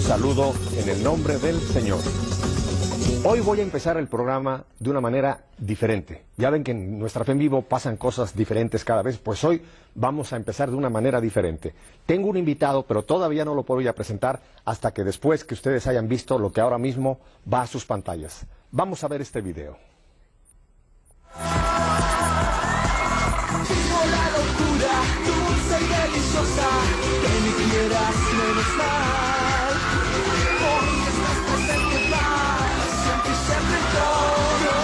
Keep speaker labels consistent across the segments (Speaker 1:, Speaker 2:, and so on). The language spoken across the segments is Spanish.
Speaker 1: saludo en el nombre del Señor. Hoy voy a empezar el programa de una manera diferente. Ya ven que en Nuestra Fe en Vivo pasan cosas diferentes cada vez, pues hoy vamos a empezar de una manera diferente. Tengo un invitado, pero todavía no lo puedo ya presentar hasta que después que ustedes hayan visto lo que ahora mismo va a sus pantallas. Vamos a ver este video.
Speaker 2: Vivo la locura, dulce y deliciosa, que ni quieras menos mal. Porque estás presente más, siempre y siempre en todo.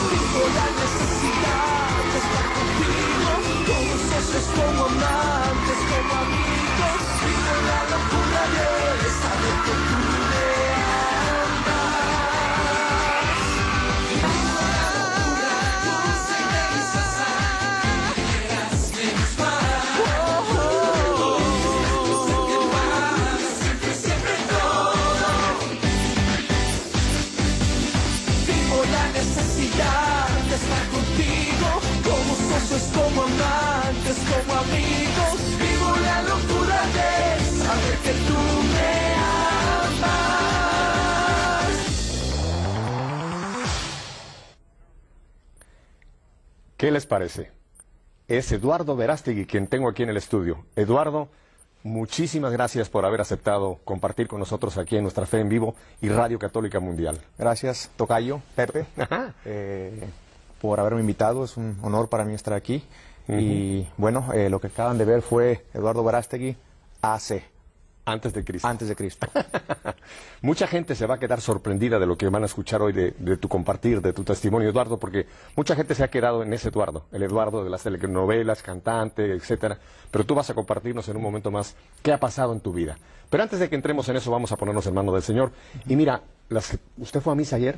Speaker 2: Vivo la necesidad de estar contigo, como socios, como amantes, como amigos. Vivo la locura de saber que tú me amas. De estar contigo, como socios, como amantes, como amigos. Vivo la locura de saber que tú me amas.
Speaker 1: ¿Qué les parece? Es Eduardo Verástegui quien tengo aquí en el estudio. Eduardo, muchísimas gracias por haber aceptado compartir con nosotros aquí en Nuestra Fe en Vivo y Radio Católica Mundial.
Speaker 3: Gracias, tocayo, Pepe, por haberme invitado. Es un honor para mí estar aquí. Y bueno, lo que acaban de ver fue Eduardo Verástegui, AC.
Speaker 1: Antes de Cristo.
Speaker 3: Antes de Cristo.
Speaker 1: Mucha gente se va a quedar sorprendida de lo que van a escuchar hoy, de tu compartir, de tu testimonio, Eduardo, porque mucha gente se ha quedado en ese Eduardo, el Eduardo de las telenovelas, cantante, etcétera. Pero tú vas a compartirnos en un momento más qué ha pasado en tu vida. Pero antes de que entremos en eso, vamos a ponernos en manos del Señor. Y mira, ¿usted fue a misa ayer?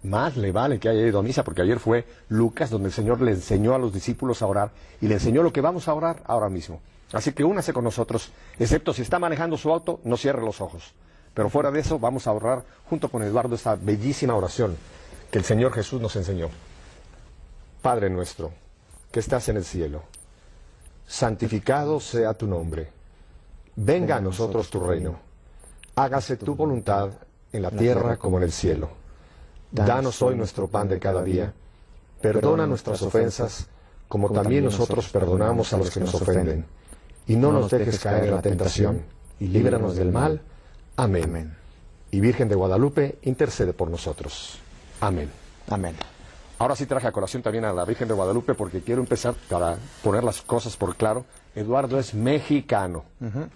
Speaker 1: Más le vale que haya ido a misa, porque ayer fue Lucas, donde el Señor le enseñó a los discípulos a orar, y le enseñó lo que vamos a orar ahora mismo. Así que únase con nosotros, excepto si está manejando su auto, no cierre los ojos. Pero fuera de eso, vamos a orar junto con Eduardo esta bellísima oración que el Señor Jesús nos enseñó. Padre nuestro, que estás en el cielo, santificado sea tu nombre. Venga a nosotros tu reino. Hágase tu voluntad en la tierra como en el cielo. Danos hoy nuestro pan de cada día. Perdona nuestras ofensas, como también nosotros perdonamos a los que nos ofenden. Y no nos dejes caer en la tentación, y líbranos del mal. Amén. Y Virgen de Guadalupe, intercede por nosotros. Amén.
Speaker 3: Amén.
Speaker 1: Ahora sí traje a colación también a la Virgen de Guadalupe, porque quiero empezar para poner las cosas por claro. Eduardo es mexicano,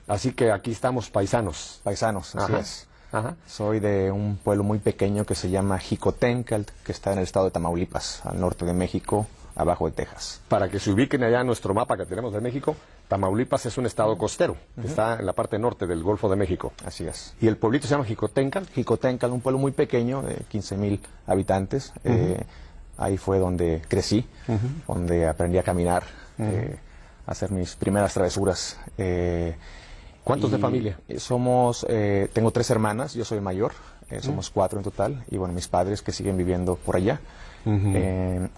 Speaker 1: así que aquí estamos paisanos.
Speaker 3: Paisanos, así
Speaker 1: Ajá.
Speaker 3: es.
Speaker 1: Ajá.
Speaker 3: Soy de un pueblo muy pequeño que se llama Jicotencal, que está en el estado de Tamaulipas, al norte de México, abajo de Texas.
Speaker 1: Para que se ubiquen allá en nuestro mapa que tenemos de México, Tamaulipas es un estado costero, que está en la parte norte del Golfo de México.
Speaker 3: Así es.
Speaker 1: ¿Y el pueblito se llama Jicotencal?
Speaker 3: Jicotencal, un pueblo muy pequeño, de 15,000 habitantes. Ahí fue donde crecí, donde aprendí a caminar, a hacer mis primeras travesuras.
Speaker 1: ¿Cuántos de familia?
Speaker 3: Tengo 3 hermanas, yo soy mayor, somos 4 en total, y bueno, mis padres que siguen viviendo por allá.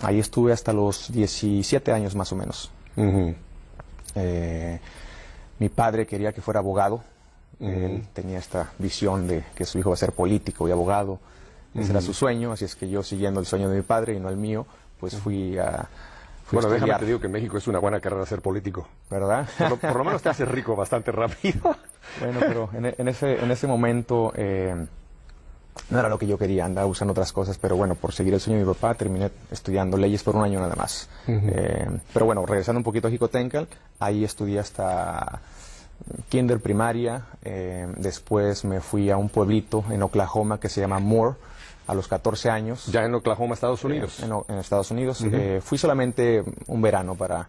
Speaker 3: Ahí estuve hasta los 17 años más o menos. Mi padre quería que fuera abogado. Él tenía esta visión de que su hijo va a ser político y abogado. Ese era su sueño, así es que yo, siguiendo el sueño de mi padre y no el mío, pues fui a
Speaker 1: Bueno, déjame
Speaker 3: estudiar.
Speaker 1: te digo que en México es una buena carrera ser político.
Speaker 3: ¿Verdad?
Speaker 1: Por lo menos te haces rico bastante rápido.
Speaker 3: Bueno, pero en ese momento no era lo que yo quería, andaba buscando otras cosas, pero bueno, por seguir el sueño de mi papá terminé estudiando leyes por un año nada más. Pero bueno, regresando un poquito a Jicotencal, ahí estudié hasta kinder, primaria. Después me fui a un pueblito en Oklahoma que se llama Moore, a los 14 años.
Speaker 1: Ya en Oklahoma, Estados Unidos.
Speaker 3: En Estados Unidos. Fui solamente un verano para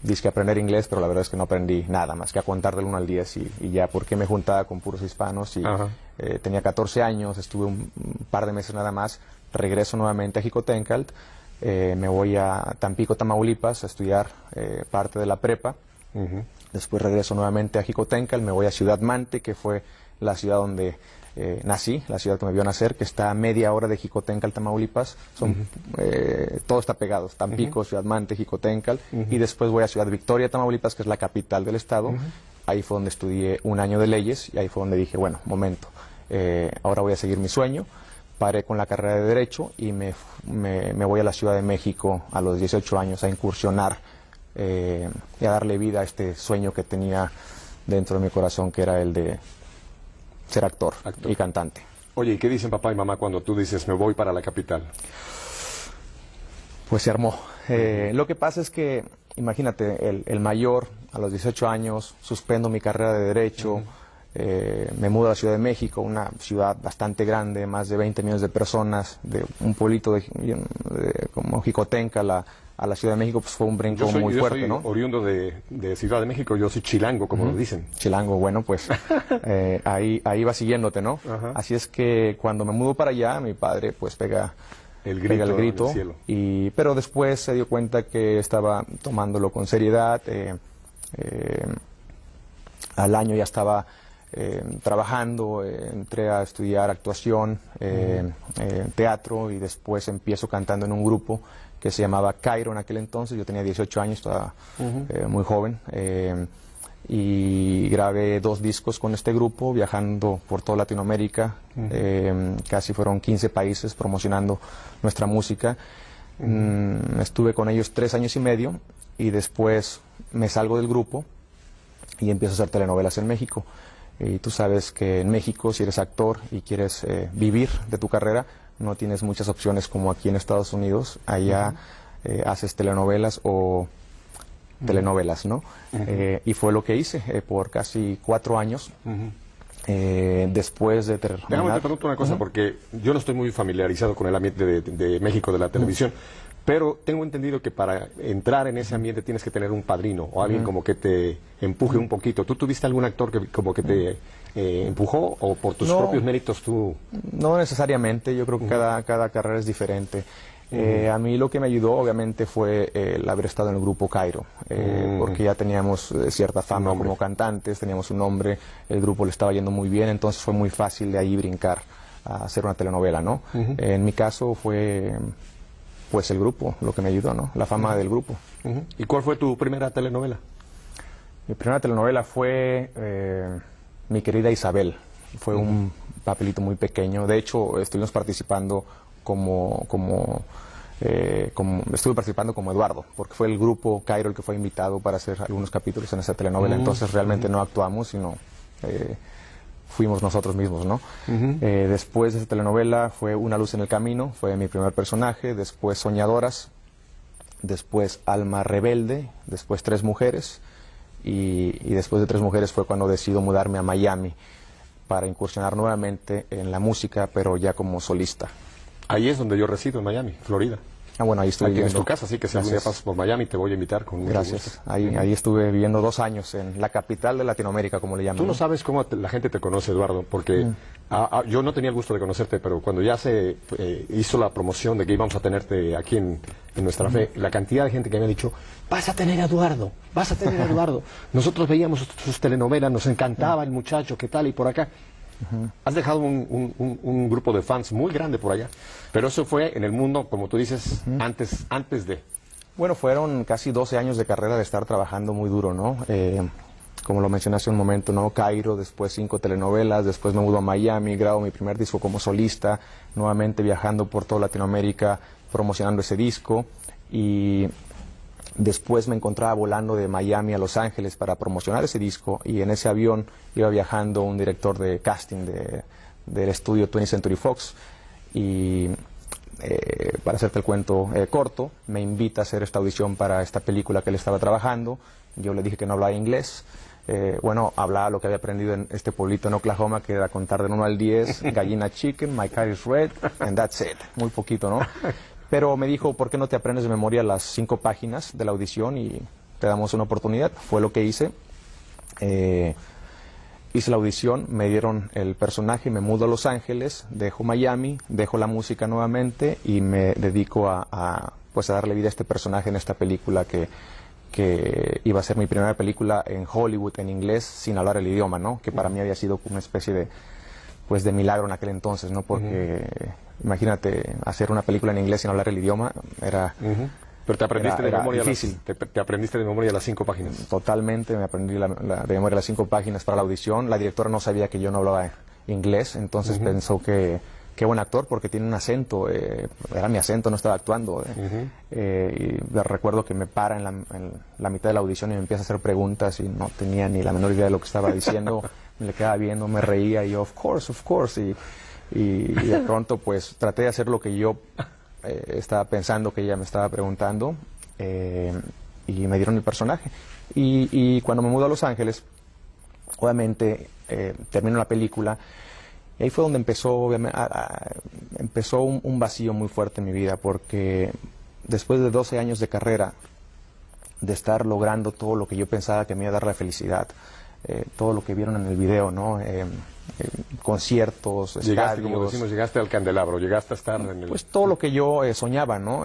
Speaker 3: dizque aprender inglés, pero la verdad es que no aprendí nada más que a contar del 1 al 10 y ya, porque me juntaba con puros hispanos y tenía 14 años, estuve un par de meses nada más, regreso nuevamente a Jicotencal, me voy a Tampico, Tamaulipas a estudiar parte de la prepa. Después regreso nuevamente a Jicotencal, me voy a Ciudad Mante, que fue la ciudad donde nací, la ciudad que me vio nacer, que está a media hora de Jicotencal, Tamaulipas. Todo está pegado, Tampico, Ciudad Mante, Jicotencal, y después voy a Ciudad Victoria, Tamaulipas, que es la capital del estado, ahí fue donde estudié un año de leyes y ahí fue donde dije, bueno, momento, ahora voy a seguir mi sueño. Paré con la carrera de Derecho y me voy a la Ciudad de México a los 18 años a incursionar y a darle vida a este sueño que tenía dentro de mi corazón, que era el de ser actor y cantante.
Speaker 1: Oye, ¿y qué dicen papá y mamá cuando tú dices me voy para la capital?
Speaker 3: Pues se armó. Lo que pasa es que, imagínate, el mayor, a los 18 años, suspendo mi carrera de Derecho, me mudo a la Ciudad de México, una ciudad bastante grande, más de 20 millones de personas, de un pueblito como Jicotenca a la Ciudad de México, pues fue un brinco muy fuerte,
Speaker 1: yo soy
Speaker 3: ¿no?
Speaker 1: oriundo de Ciudad de México, yo soy chilango, como lo dicen.
Speaker 3: Chilango, bueno, pues ahí va siguiéndote, ¿no?
Speaker 1: Ajá.
Speaker 3: Así es que cuando me mudo para allá, mi padre pues pega el grito
Speaker 1: del cielo.
Speaker 3: pero después se dio cuenta que estaba tomándolo con seriedad. Al año ya estaba trabajando, entré a estudiar actuación, teatro, y después empiezo cantando en un grupo que se llamaba Cairo en aquel entonces. Yo tenía 18 años, estaba muy joven, y grabé 2 discos con este grupo, viajando por toda Latinoamérica. Casi fueron 15 países promocionando nuestra música. Estuve con ellos 3 años y medio y después me salgo del grupo y empiezo a hacer telenovelas en México. Y tú sabes que en México, si eres actor y quieres vivir de tu carrera, no tienes muchas opciones como aquí en Estados Unidos. Allá haces telenovelas o telenovelas, ¿no? Y fue lo que hice por casi 4 años. Después de terminar...
Speaker 1: Déjame te pregunto una cosa, porque yo no estoy muy familiarizado con el ambiente de México, de la televisión, pero tengo entendido que para entrar en ese ambiente tienes que tener un padrino o alguien como que te empuje un poquito. ¿Tú tuviste algún actor que como que te empujó, o por tus propios méritos tú...?
Speaker 3: No necesariamente, yo creo que cada carrera es diferente. A mí lo que me ayudó obviamente fue el haber estado en el grupo Cairo, porque ya teníamos cierta fama como cantantes, teníamos un nombre, el grupo le estaba yendo muy bien, entonces fue muy fácil de ahí brincar a hacer una telenovela, ¿no? En mi caso fue pues el grupo lo que me ayudó, ¿no? La fama del grupo.
Speaker 1: ¿Y cuál fue tu primera telenovela?
Speaker 3: Mi primera telenovela fue Mi querida Isabel. Fue un papelito muy pequeño. De hecho, estuvimos participando estuve participando como Eduardo, porque fue el grupo Cairo el que fue invitado para hacer algunos capítulos en esa telenovela. Entonces realmente no actuamos, sino fuimos nosotros mismos, ¿no? Después de esa telenovela fue Una luz en el camino, fue mi primer personaje. Después Soñadoras, después Alma rebelde, después Tres mujeres, y después de Tres mujeres fue cuando decido mudarme a Miami para incursionar nuevamente en la música, pero ya como solista.
Speaker 1: Ahí es donde yo resido, en Miami, Florida.
Speaker 3: Ah, bueno, ahí estuve viviendo.
Speaker 1: En tu casa, así que si algún día pasas por Miami te voy a invitar con mucho
Speaker 3: Gracias.
Speaker 1: gusto.
Speaker 3: Ahí estuve viviendo 2 años en la capital de Latinoamérica, como le llaman.
Speaker 1: Tú no sabes cómo la gente te conoce, Eduardo, porque yo no tenía el gusto de conocerte, pero cuando ya se hizo la promoción de que íbamos a tenerte aquí en Nuestra Fe, la cantidad de gente que me ha dicho, vas a tener a Eduardo, vas a tener a Eduardo. Nosotros veíamos sus telenovelas, nos encantaba el muchacho, qué tal, y por acá. Has dejado un grupo de fans muy grande por allá, pero eso fue en el mundo, como tú dices, antes de...
Speaker 3: Bueno, fueron casi 12 años de carrera de estar trabajando muy duro, ¿no? Como lo mencioné hace un momento, ¿no? Cairo, después 5 telenovelas, después me mudo a Miami, grabo mi primer disco como solista, nuevamente viajando por toda Latinoamérica, promocionando ese disco, y después me encontraba volando de Miami a Los Ángeles para promocionar ese disco, y en ese avión iba viajando un director de casting del estudio 20th Century Fox, y para hacerte el cuento corto, me invita a hacer esta audición para esta película que él estaba trabajando. Yo le dije que no hablaba inglés. Hablaba lo que había aprendido en este pueblito en Oklahoma, que era contar del 1 al 10, gallina chicken, my car is red, and that's it. Muy poquito, ¿no? Pero me dijo, ¿por qué no te aprendes de memoria las 5 páginas de la audición y te damos una oportunidad? Fue lo que hice. Hice la audición, me dieron el personaje, me mudo a Los Ángeles, dejo Miami, dejo la música nuevamente y me dedico a darle vida a este personaje en esta película que iba a ser mi primera película en Hollywood en inglés sin hablar el idioma, ¿no? Que para mí había sido una especie de milagro en aquel entonces, ¿no? Porque imagínate hacer una película en inglés sin hablar el idioma, era
Speaker 1: Pero te aprendiste
Speaker 3: era
Speaker 1: de memoria
Speaker 3: difícil.
Speaker 1: te aprendiste de memoria las 5 páginas.
Speaker 3: Totalmente, me aprendí de memoria las 5 páginas para la audición. La directora no sabía que yo no hablaba inglés, entonces pensó que qué buen actor porque tiene un acento, era mi acento, no estaba actuando. Y recuerdo que me para en la mitad de la audición y me empieza a hacer preguntas y no tenía ni la menor idea de lo que estaba diciendo. Me le quedaba viendo, me reía y yo, of course. Y de pronto pues traté de hacer lo que yo estaba pensando que ella me estaba preguntando y me dieron el personaje. Y cuando me mudo a Los Ángeles, obviamente termino la película. Y ahí fue donde empezó, obviamente, empezó un vacío muy fuerte en mi vida, porque después de 12 años de carrera, de estar logrando todo lo que yo pensaba que me iba a dar la felicidad, todo lo que vieron en el video, ¿no? Conciertos,
Speaker 1: Llegaste, como
Speaker 3: estadios,
Speaker 1: decimos, llegaste al candelabro, llegaste a estar en el...
Speaker 3: pues todo lo que yo soñaba, ¿no?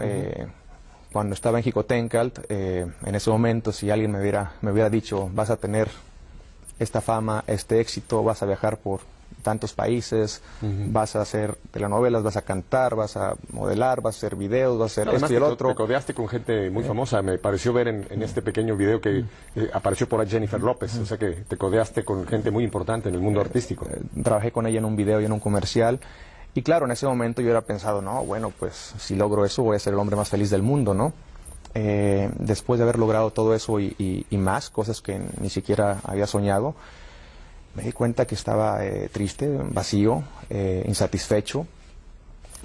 Speaker 3: Cuando estaba en Jicotencatl, en ese momento, si alguien me hubiera dicho, vas a tener esta fama, este éxito, vas a viajar por tantos países, vas a hacer telenovelas, vas a cantar, vas a modelar, vas a hacer videos, vas a hacer
Speaker 1: Además,
Speaker 3: esto y el otro.
Speaker 1: te codeaste con gente muy famosa. Me pareció ver en este pequeño video que apareció por ahí Jennifer López. O sea que te codeaste con gente muy importante en el mundo artístico.
Speaker 3: Trabajé con ella en un video y en un comercial. Y claro, en ese momento yo hubiera pensado, no, bueno, pues si logro eso voy a ser el hombre más feliz del mundo, ¿no? Después de haber logrado todo eso y más, cosas que ni siquiera había soñado, me di cuenta que estaba triste, vacío, insatisfecho,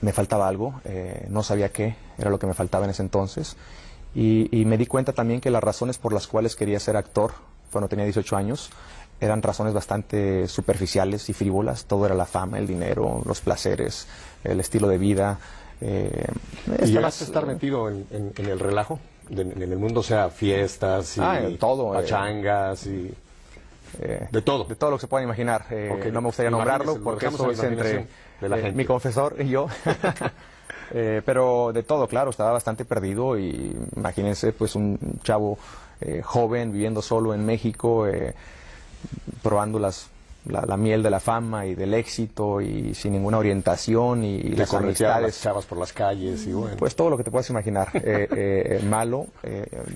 Speaker 3: me faltaba algo, no sabía qué era lo que me faltaba en ese entonces. Y me di cuenta también que las razones por las cuales quería ser actor cuando tenía 18 años eran razones bastante superficiales y frívolas. Todo era la fama, el dinero, los placeres, el estilo de vida.
Speaker 1: ¿Y llegaste a estar metido en el relajo? En el mundo, o sea, fiestas y
Speaker 3: todo,
Speaker 1: pachangas y... de todo.
Speaker 3: De todo lo que se puedan imaginar. No me gustaría nombrarlo porque eso es entre
Speaker 1: de la gente.
Speaker 3: Mi confesor y yo. Pero de todo, claro, estaba bastante perdido y imagínense pues un chavo joven viviendo solo en México, probando la miel de la fama y del éxito y sin ninguna orientación y las amistades.
Speaker 1: Las chavas por las calles y bueno.
Speaker 3: Pues todo lo que te puedas imaginar. Malo,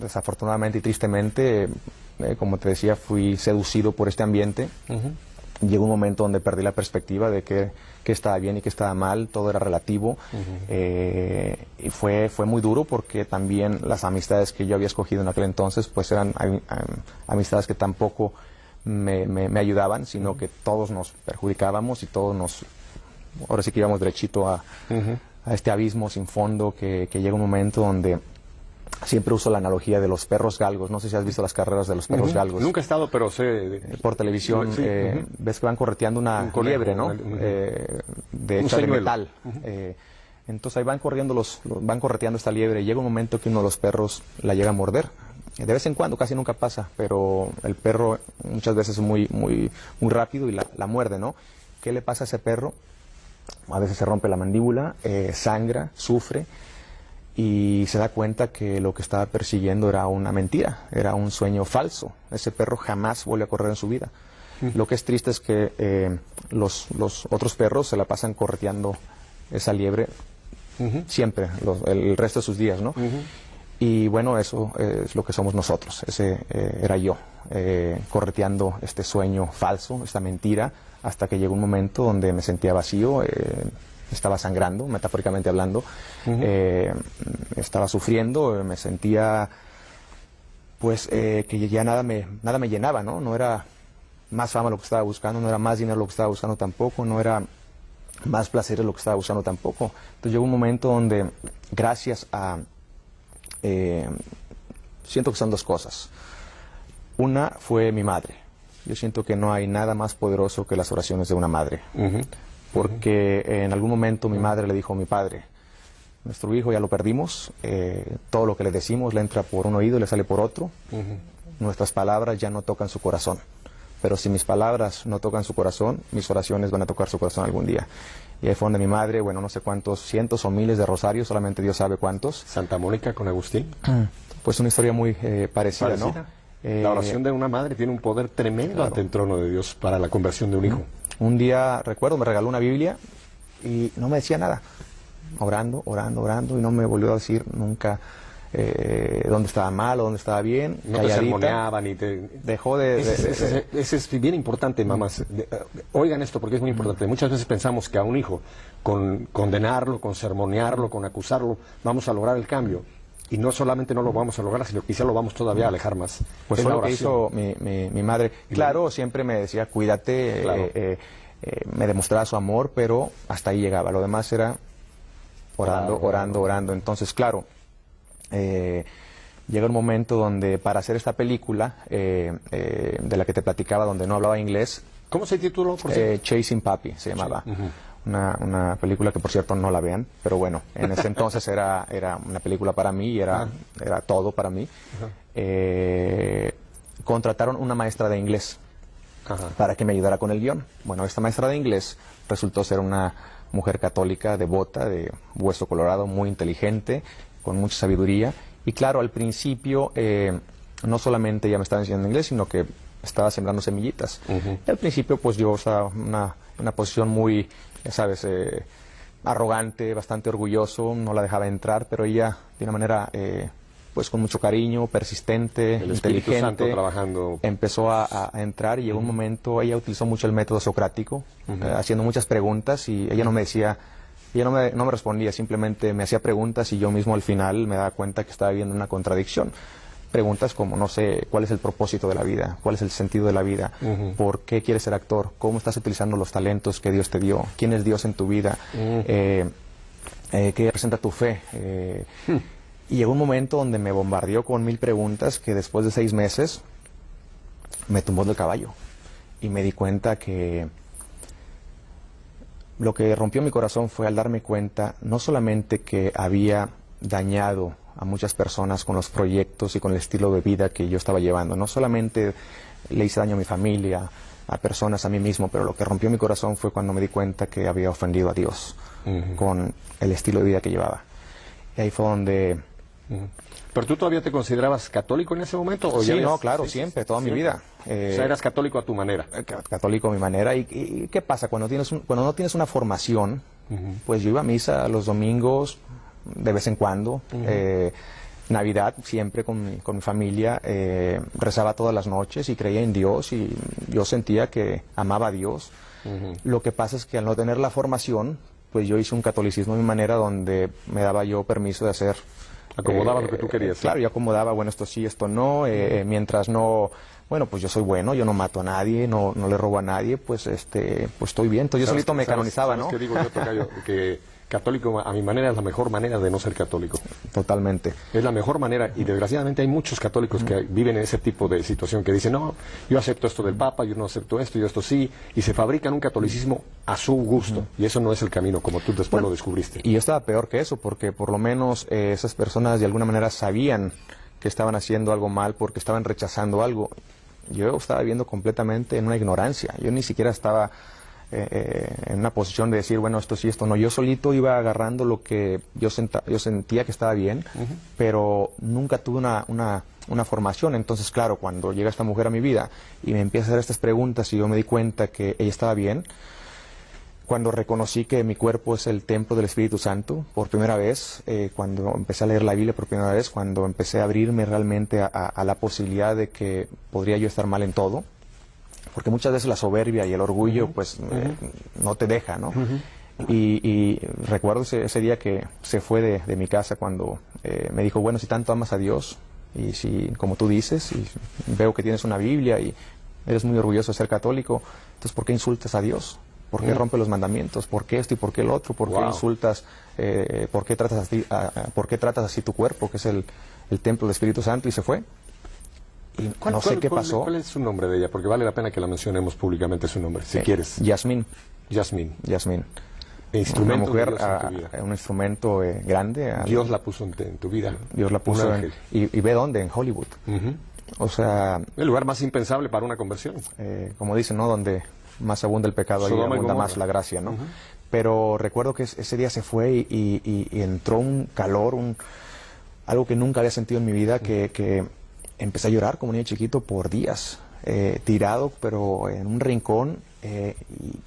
Speaker 3: desafortunadamente y tristemente, como te decía, fui seducido por este ambiente. Llegó un momento donde perdí la perspectiva de qué estaba bien y qué estaba mal, todo era relativo. Y fue muy duro porque también las amistades que yo había escogido en aquel entonces pues eran amistades que tampoco me ayudaban, sino que todos nos perjudicábamos y todos ahora sí que íbamos derechito a este abismo sin fondo que llega un momento donde siempre uso la analogía de los perros galgos. No sé si has visto las carreras de los perros galgos.
Speaker 1: Nunca he estado, pero sé...
Speaker 3: Por televisión, sí, ves que van correteando una liebre, ¿no? Hecha de metal. Entonces ahí van correteando esta liebre y llega un momento que uno de los perros la llega a morder. De vez en cuando, casi nunca pasa, pero el perro muchas veces es muy rápido y la muerde, ¿no? ¿Qué le pasa a ese perro? A veces se rompe la mandíbula, sangra, sufre y se da cuenta que lo que estaba persiguiendo era una mentira, era un sueño falso. Ese perro jamás vuelve a correr en su vida. Lo que es triste es que los otros perros se la pasan correteando esa liebre siempre, el resto de sus días, ¿no? Y bueno, eso es lo que somos nosotros. Ese era yo, correteando este sueño falso, esta mentira, hasta que llegó un momento donde me sentía vacío, estaba sangrando, metafóricamente hablando, estaba sufriendo, me sentía pues que ya nada me llenaba, ¿no? No era más fama lo que estaba buscando, no era más dinero lo que estaba buscando tampoco, no era más placer lo que estaba buscando tampoco. Entonces llegó un momento donde, gracias a... siento que son dos cosas. Una fue mi madre. Yo siento que no hay nada más poderoso que las oraciones de una madre. Porque en algún momento mi madre le dijo a mi padre, nuestro hijo ya lo perdimos, todo lo que le decimos le entra por un oído y le sale por otro. Nuestras palabras ya no tocan su corazón. Pero si mis palabras no tocan su corazón, mis oraciones van a tocar su corazón algún día. Y ahí fue donde mi madre, bueno, no sé cuántos, cientos o miles de rosarios, solamente Dios sabe cuántos.
Speaker 1: Santa Mónica con Agustín.
Speaker 3: Pues una historia muy parecida, ¿no?
Speaker 1: La oración de una madre tiene un poder tremendo ante el trono de Dios para la conversión de un hijo.
Speaker 3: Un día, recuerdo, me regaló una Biblia y no me decía nada. Orando, y no me volvió a decir nunca dónde estaba mal o dónde estaba bien.
Speaker 1: No te sermoneaban ni te...
Speaker 3: Dejó de...
Speaker 1: Ese es bien importante, mamás. Oigan esto porque es muy importante. Muchas veces pensamos que a un hijo, con condenarlo, con sermonearlo, con acusarlo, vamos a lograr el cambio. Y no solamente no lo vamos a lograr, sino que quizá lo vamos todavía a alejar más.
Speaker 3: Pues fue lo que hizo mi madre. Claro, siempre me decía, cuídate,
Speaker 1: Claro.
Speaker 3: Me demostraba su amor, pero hasta ahí llegaba. Lo demás era orando. Entonces, claro, llega un momento donde para hacer esta película, de la que te platicaba, donde no hablaba inglés,
Speaker 1: ¿Cómo se tituló, por cierto?
Speaker 3: Chasing Papi se llamaba. Una película que, por cierto, no la vean, pero bueno, en ese entonces era una película para mí y era todo para mí. Contrataron una maestra de inglés para que me ayudara con el guión. Bueno, esta maestra de inglés resultó ser una mujer católica, devota, de hueso colorado, muy inteligente, con mucha sabiduría. Y claro, al principio no solamente ella me estaba enseñando inglés, sino que estaba sembrando semillitas. Y al principio, pues yo estaba en una posición muy, ya sabes, arrogante, bastante orgulloso, no la dejaba entrar, pero ella, de una manera, pues con mucho cariño, persistente,
Speaker 1: El Espíritu
Speaker 3: inteligente,
Speaker 1: Santo trabajando.
Speaker 3: empezó a entrar y llegó un momento, ella utilizó mucho el método socrático, haciendo muchas preguntas y ella no me decía, ella no me respondía, simplemente me hacía preguntas y yo mismo al final me daba cuenta que estaba viviendo una contradicción. Preguntas como, no sé, ¿cuál es el propósito de la vida? ¿Cuál es el sentido de la vida? ¿Por qué quieres ser actor? ¿Cómo estás utilizando los talentos que Dios te dio? ¿Quién es Dios en tu vida? ¿Qué representa tu fe? Y llegó un momento donde me bombardeó con 1000 preguntas que después de 6 meses me tumbó del caballo. Y me di cuenta que lo que rompió mi corazón fue al darme cuenta no solamente que había dañado a muchas personas con los proyectos y con el estilo de vida que yo estaba llevando. No solamente le hice daño a mi familia, a personas, a mí mismo, pero lo que rompió mi corazón fue cuando me di cuenta que había ofendido a Dios con el estilo de vida que llevaba. Y ahí fue donde...
Speaker 1: ¿Pero tú todavía te considerabas católico en ese momento? ¿O
Speaker 3: Sí,
Speaker 1: ya
Speaker 3: no,
Speaker 1: habías-
Speaker 3: claro, siempre, toda mi vida.
Speaker 1: O sea, eras católico a tu manera.
Speaker 3: Católico a mi manera. ¿Y qué pasa? Cuando no tienes una formación, pues yo iba a misa los domingos, de vez en cuando, Navidad siempre con mi familia, rezaba todas las noches y creía en Dios y yo sentía que amaba a Dios. Lo que pasa es que al no tener la formación, pues yo hice un catolicismo a mi manera donde me daba yo permiso de hacer...
Speaker 1: Acomodaba lo que tú querías.
Speaker 3: Claro, yo acomodaba, bueno, esto sí, esto no, mientras no... Bueno, pues yo soy bueno, yo no mato a nadie, no le robo a nadie, pues pues estoy bien. Entonces yo solito me canonizaba, ¿no?
Speaker 1: ¿Sabes qué digo yo, Tocayo? Que católico a mi manera es la mejor manera de no ser católico.
Speaker 3: Totalmente.
Speaker 1: Es la mejor manera y desgraciadamente hay muchos católicos que viven en ese tipo de situación que dicen, no, yo acepto esto del Papa, yo no acepto esto, yo esto sí, y se fabrican un catolicismo a su gusto. Y eso no es el camino, como tú después lo descubriste.
Speaker 3: Y yo estaba peor que eso, porque por lo menos esas personas de alguna manera sabían que estaban haciendo algo mal porque estaban rechazando algo. Yo estaba viviendo completamente en una ignorancia. Yo ni siquiera estaba en una posición de decir, bueno, esto sí, esto no. Yo solito iba agarrando lo que yo sentía que estaba bien, pero nunca tuve una formación. Entonces, claro, cuando llega esta mujer a mi vida y me empieza a hacer estas preguntas y yo me di cuenta que ella estaba bien, cuando reconocí que mi cuerpo es el templo del Espíritu Santo, por primera vez, cuando empecé a leer la Biblia por primera vez, cuando empecé a abrirme realmente a la posibilidad de que podría yo estar mal en todo, porque muchas veces la soberbia y el orgullo pues no te deja, ¿no? Y recuerdo ese día que se fue de mi casa cuando me dijo, bueno, si tanto amas a Dios y si, como tú dices, y veo que tienes una Biblia y eres muy orgulloso de ser católico, entonces ¿por qué insultas a Dios? ¿Por qué rompes los mandamientos? ¿Por qué esto y por qué el otro? ¿Por qué insultas? ¿Por qué tratas así tu cuerpo, que es el templo del Espíritu Santo? Y se fue. Y no sé qué pasó.
Speaker 1: ¿Cuál es su nombre de ella? Porque vale la pena que la mencionemos públicamente su nombre, si quieres.
Speaker 3: Yasmín.
Speaker 1: Yasmín.
Speaker 3: Yasmín.
Speaker 1: Instrumento
Speaker 3: Una mujer,
Speaker 1: de Dios en tu vida.
Speaker 3: un instrumento grande.
Speaker 1: Dios la puso en tu vida.
Speaker 3: Dios la puso
Speaker 1: Un ángel.
Speaker 3: y ve dónde, en Hollywood. O sea...
Speaker 1: El lugar más impensable para una conversión.
Speaker 3: Como dicen, ¿no? Donde más abunda el pecado, ahí
Speaker 1: Sodoma y
Speaker 3: abunda
Speaker 1: Gomorra.
Speaker 3: más la gracia, ¿no? Pero recuerdo que ese día se fue y entró un calor, algo que nunca había sentido en mi vida, que empecé a llorar como niño chiquito por días, tirado, pero en un rincón, y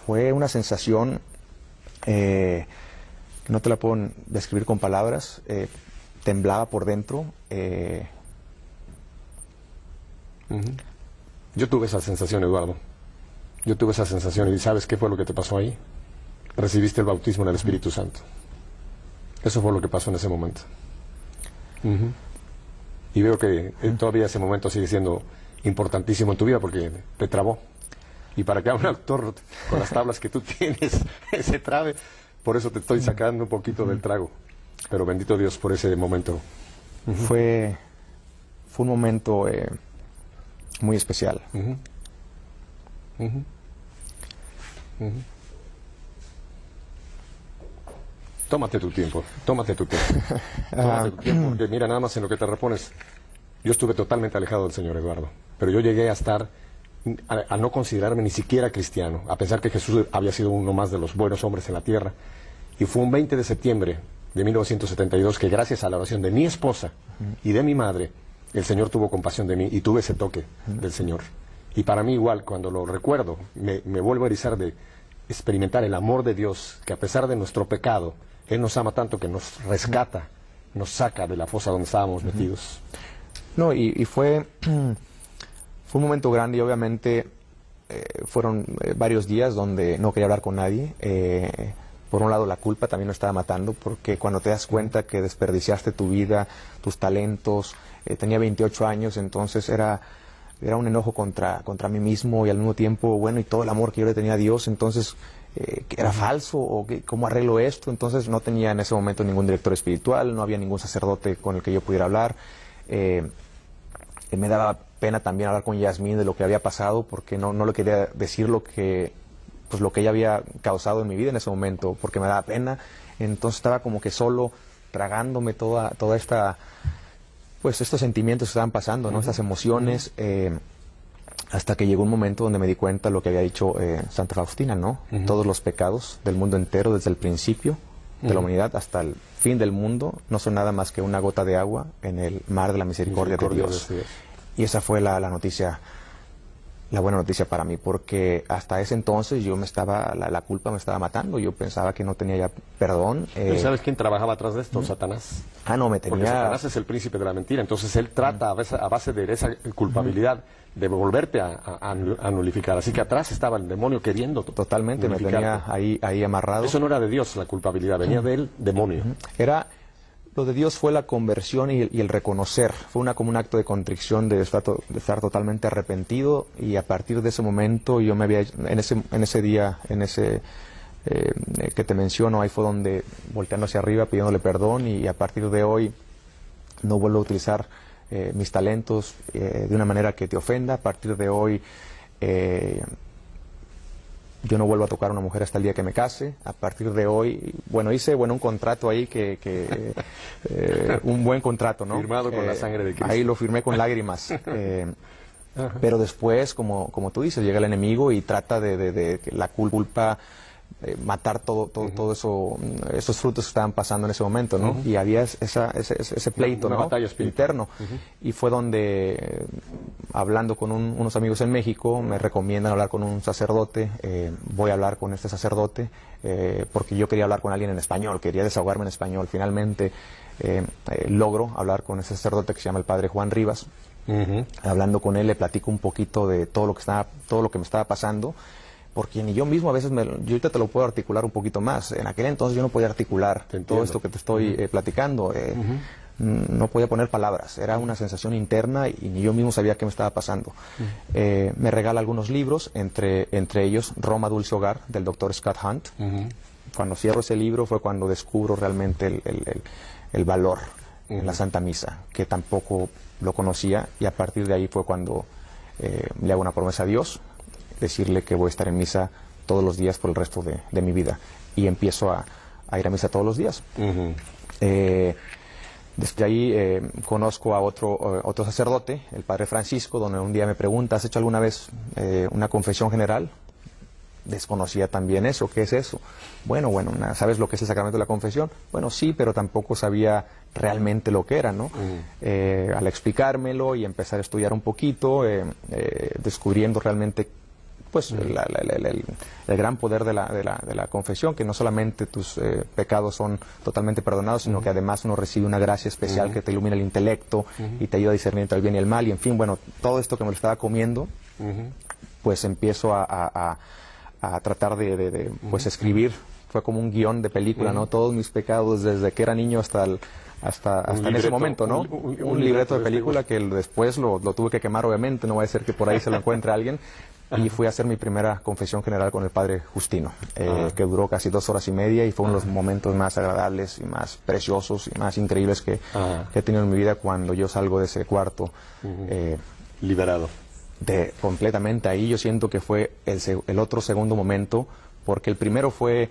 Speaker 3: fue una sensación que no te la puedo describir con palabras. temblaba por dentro.
Speaker 1: Yo tuve esa sensación, Eduardo. Yo tuve esa sensación. ¿Y sabes qué fue lo que te pasó ahí? Recibiste el bautismo en el Espíritu Santo. Eso fue lo que pasó en ese momento. Y veo que todavía ese momento sigue siendo importantísimo en tu vida porque te trabó. Y para que a un actor con las tablas que tú tienes se trabe, por eso te estoy sacando un poquito del trago. Pero bendito Dios por ese momento.
Speaker 3: Fue un momento muy especial.
Speaker 1: Tómate tu tiempo, tómate tu tiempo. Tómate tu tiempo, porque mira, nada más en lo que te repones. Yo estuve totalmente alejado del Señor, Eduardo. Pero yo llegué a estar, a no considerarme ni siquiera cristiano, a pensar que Jesús había sido uno más de los buenos hombres en la tierra. Y fue un 20 de septiembre de 1972 que gracias a la oración de mi esposa y de mi madre, el Señor tuvo compasión de mí y tuve ese toque del Señor. Y para mí igual, cuando lo recuerdo, me vuelvo a erizar de experimentar el amor de Dios, que a pesar de nuestro pecado, Él nos ama tanto que nos rescata, nos saca de la fosa donde estábamos metidos.
Speaker 3: No, y fue un momento grande y obviamente fueron varios días donde no quería hablar con nadie. Por un lado la culpa también me estaba matando, porque cuando te das cuenta que desperdiciaste tu vida, tus talentos, tenía 28 años, entonces era un enojo contra mí mismo y al mismo tiempo, bueno, y todo el amor que yo le tenía a Dios, entonces, que era falso, o ¿cómo arreglo esto? Entonces no tenía en ese momento ningún director espiritual, no había ningún sacerdote con el que yo pudiera hablar. Me daba pena también hablar con Yasmín de lo que había pasado, porque no le quería decir lo que ella había causado en mi vida en ese momento, porque me daba pena. Entonces estaba como que solo, tragándome toda esta, pues estos sentimientos que estaban pasando, ¿no? Estas emociones, hasta que llegó un momento donde me di cuenta de lo que había dicho Santa Faustina, ¿no? Todos los pecados del mundo entero, desde el principio de la humanidad hasta el fin del mundo, no son nada más que una gota de agua en el mar de la misericordia de Dios. Y esa fue la noticia, la buena noticia para mí, porque hasta ese entonces yo la culpa me estaba matando. Yo pensaba que no tenía ya perdón.
Speaker 1: ¿Sabes quién trabajaba atrás de esto? Satanás.
Speaker 3: Porque
Speaker 1: Satanás es el príncipe de la mentira. Entonces él trata a base de esa culpabilidad de volverte a nulificar. Así que atrás estaba el demonio queriendo
Speaker 3: totalmente, me tenía ahí amarrado.
Speaker 1: Eso no era de Dios la culpabilidad, venía del demonio.
Speaker 3: Lo de Dios fue la conversión y el reconocer. Fue como un acto de contrición, de estar totalmente arrepentido, y a partir de ese momento yo me había, en ese día, que te menciono, ahí fue donde, volteando hacia arriba, pidiéndole perdón, y a partir de hoy no vuelvo a utilizar mis talentos de una manera que te ofenda. A partir de hoy yo no vuelvo a tocar a una mujer hasta el día que me case. A partir de hoy, hice un contrato ahí un buen contrato, ¿no?
Speaker 1: Firmado con la sangre de Cristo.
Speaker 3: Ahí lo firmé con lágrimas. Pero después, como tú dices, llega el enemigo y trata de la culpa, matar todo eso, esos frutos que estaban pasando en ese momento, ¿no? Y había ese pleito,
Speaker 1: una
Speaker 3: ¿no?
Speaker 1: batalla
Speaker 3: interno. Y fue donde, hablando con unos amigos en México, me recomiendan hablar con un sacerdote. Voy a hablar con este sacerdote porque yo quería hablar con alguien en español, quería desahogarme en español. Finalmente logro hablar con ese sacerdote que se llama el padre Juan Rivas. Hablando con él, le platico un poquito de todo lo que me estaba pasando, porque ni yo mismo a veces, yo ahorita te lo puedo articular un poquito más. En aquel entonces yo no podía articular todo esto que te estoy platicando. No podía poner palabras, era una sensación interna y ni yo mismo sabía qué me estaba pasando. Me regala algunos libros, entre ellos Roma Dulce Hogar, del doctor Scott Hunt. Cuando cierro ese libro fue cuando descubro realmente el valor en la Santa Misa, que tampoco lo conocía, y a partir de ahí fue cuando le hago una promesa a Dios, decirle que voy a estar en misa todos los días por el resto de mi vida, y empiezo a ir a misa todos los días. Desde ahí conozco a otro sacerdote, el padre Francisco, donde un día me pregunta: ¿has hecho alguna vez una confesión general? Desconocía también eso. ¿Qué es eso? Bueno, ¿sabes lo que es el sacramento de la confesión? Bueno, sí, pero tampoco sabía realmente lo que era, ¿no? Al explicármelo y empezar a estudiar un poquito, descubriendo realmente pues el gran poder de la confesión, que no solamente tus pecados son totalmente perdonados, sino que además uno recibe una gracia especial que te ilumina el intelecto y te ayuda a discernir entre el bien y el mal, y en fin, bueno, todo esto que me lo estaba comiendo, pues empiezo a tratar de pues escribir. Fue como un guión de película, ¿no? Todos mis pecados desde que era niño hasta en ese momento, ¿no? Un libreto de película que después lo tuve que quemar, obviamente, no va a ser que por ahí se lo encuentre alguien. Y fui a hacer mi primera confesión general con el padre Justino, que duró casi 2 horas y media, y fue uno de los momentos más agradables y más preciosos y más increíbles que he tenido en mi vida, cuando yo salgo de ese cuarto.
Speaker 1: Liberado.
Speaker 3: Completamente ahí. Yo siento que fue el otro segundo momento, porque el primero fue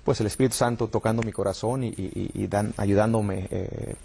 Speaker 3: pues el Espíritu Santo tocando mi corazón y ayudándome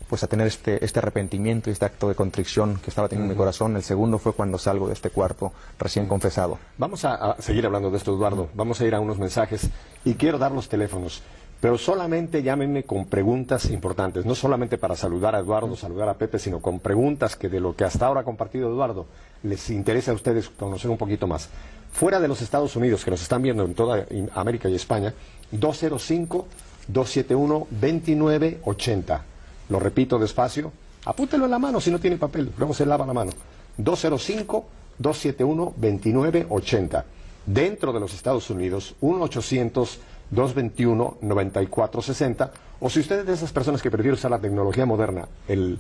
Speaker 3: pues a tener este arrepentimiento y este acto de contrición que estaba teniendo en mi corazón. El segundo fue cuando salgo de este cuarto recién confesado.
Speaker 1: Vamos a seguir hablando de esto, Eduardo. Vamos a ir a unos mensajes y quiero dar los teléfonos, pero solamente llámenme con preguntas importantes, no solamente para saludar a Eduardo, saludar a Pepe, sino con preguntas que de lo que hasta ahora ha compartido Eduardo les interesa a ustedes conocer un poquito más. Fuera de los Estados Unidos, que nos están viendo en toda América y España, 205-271-2980. Lo repito despacio, apúntelo en la mano si no tiene papel, luego se lava la mano. 205-271-2980. Dentro de los Estados Unidos, 1-800-221-9460. O si usted es de esas personas que prefieren usar la tecnología moderna, el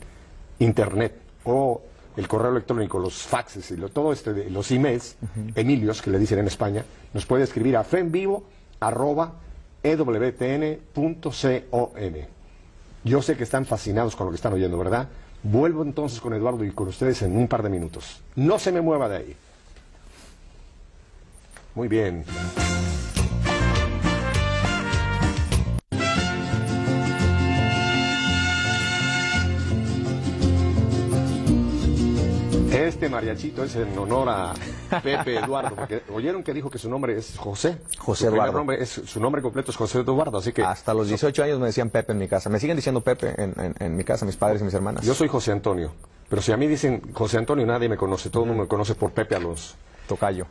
Speaker 1: Internet o el correo electrónico, los faxes y los emails, Emilios, que le dicen en España, nos puede escribir a fenvivo@ewtn.com. Yo sé que están fascinados con lo que están oyendo, ¿verdad? Vuelvo entonces con Eduardo y con ustedes en un par de minutos. No se me mueva de ahí. Muy bien. Este mariachito es en honor a Pepe Eduardo, porque oyeron que dijo que su nombre es José.
Speaker 3: José Eduardo.
Speaker 1: Su nombre completo es José Eduardo, así que...
Speaker 3: Hasta los 18 años me decían Pepe en mi casa. Me siguen diciendo Pepe en mi casa, mis padres y mis hermanas.
Speaker 1: Yo soy José Antonio, pero si a mí dicen José Antonio, nadie me conoce, todo el mundo me conoce por Pepe Alonso.
Speaker 3: Tocayo.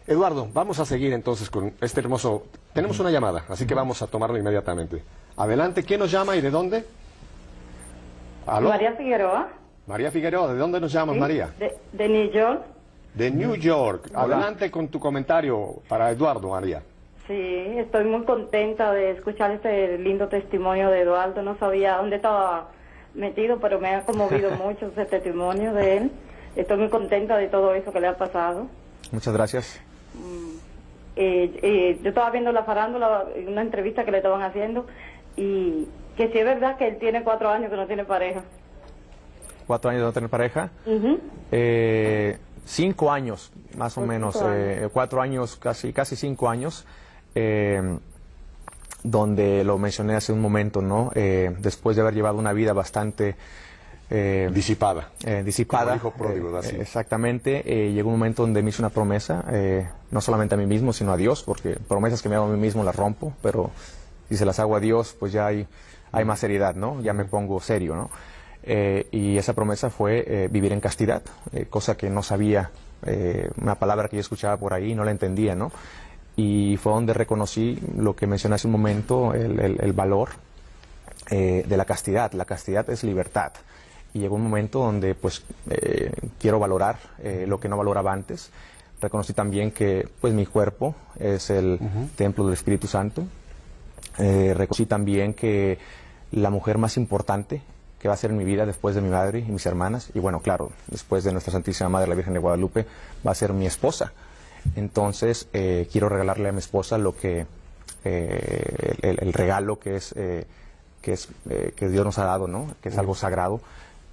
Speaker 1: Eduardo, vamos a seguir entonces con este hermoso... Tenemos una llamada, así que vamos a tomarlo inmediatamente. Adelante, ¿quién nos llama y de dónde? ¿Aló?
Speaker 4: María Figueroa.
Speaker 1: María Figueroa, ¿de dónde nos llamas,
Speaker 4: Sí,
Speaker 1: María?
Speaker 4: De New York.
Speaker 1: De New York. Adelante con tu comentario para Eduardo, María.
Speaker 4: Sí, estoy muy contenta de escuchar este lindo testimonio de Eduardo. No sabía dónde estaba metido, pero me ha conmovido mucho ese testimonio de él. Estoy muy contenta de todo eso que le ha pasado.
Speaker 3: Muchas gracias.
Speaker 4: Yo estaba viendo la farándula, una entrevista que le estaban haciendo, y que sí es verdad que él tiene 4 años que no tiene pareja.
Speaker 3: 4 años de no tener pareja. 5 años, más o menos. 4 años, casi 5 años. Donde lo mencioné hace un momento, ¿no? Después de haber llevado una vida bastante...
Speaker 1: disipada.
Speaker 3: Disipada.
Speaker 1: Como dijo pródigo, así.
Speaker 3: Exactamente. Llegó un momento donde me hice una promesa, no solamente a mí mismo, sino a Dios, porque promesas que me hago a mí mismo las rompo, pero si se las hago a Dios, pues ya hay más seriedad, ¿no? Ya me pongo serio, ¿no? Y esa promesa fue vivir en castidad, cosa que no sabía, una palabra que yo escuchaba por ahí y no la entendía, ¿no? Y fue donde reconocí lo que mencioné hace un momento, el valor de la castidad. La castidad es libertad. Y llegó un momento donde pues quiero valorar lo que no valoraba antes. Reconocí también que pues mi cuerpo es el templo del Espíritu Santo. Reconocí también que la mujer más importante que va a ser en mi vida después de mi madre y mis hermanas, y bueno, claro, después de nuestra Santísima Madre, la Virgen de Guadalupe, va a ser mi esposa. Entonces, quiero regalarle a mi esposa lo que, el regalo que Dios nos ha dado, ¿no? Que es algo sagrado,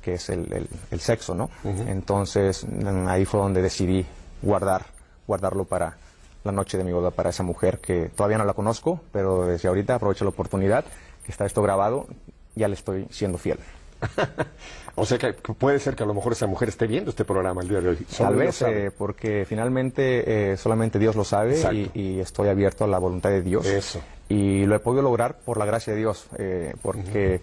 Speaker 3: que es el sexo, ¿no? Entonces, ahí fue donde decidí guardarlo para la noche de mi boda, para esa mujer que todavía no la conozco, pero desde ahorita aprovecho la oportunidad, que está esto grabado, ya le estoy siendo fiel.
Speaker 1: O sea que puede ser que a lo mejor esa mujer esté viendo este programa el día de hoy.
Speaker 3: Tal vez, porque finalmente solamente Dios lo sabe y estoy abierto a la voluntad de Dios.
Speaker 1: Eso.
Speaker 3: y lo he podido lograr por la gracia de Dios, porque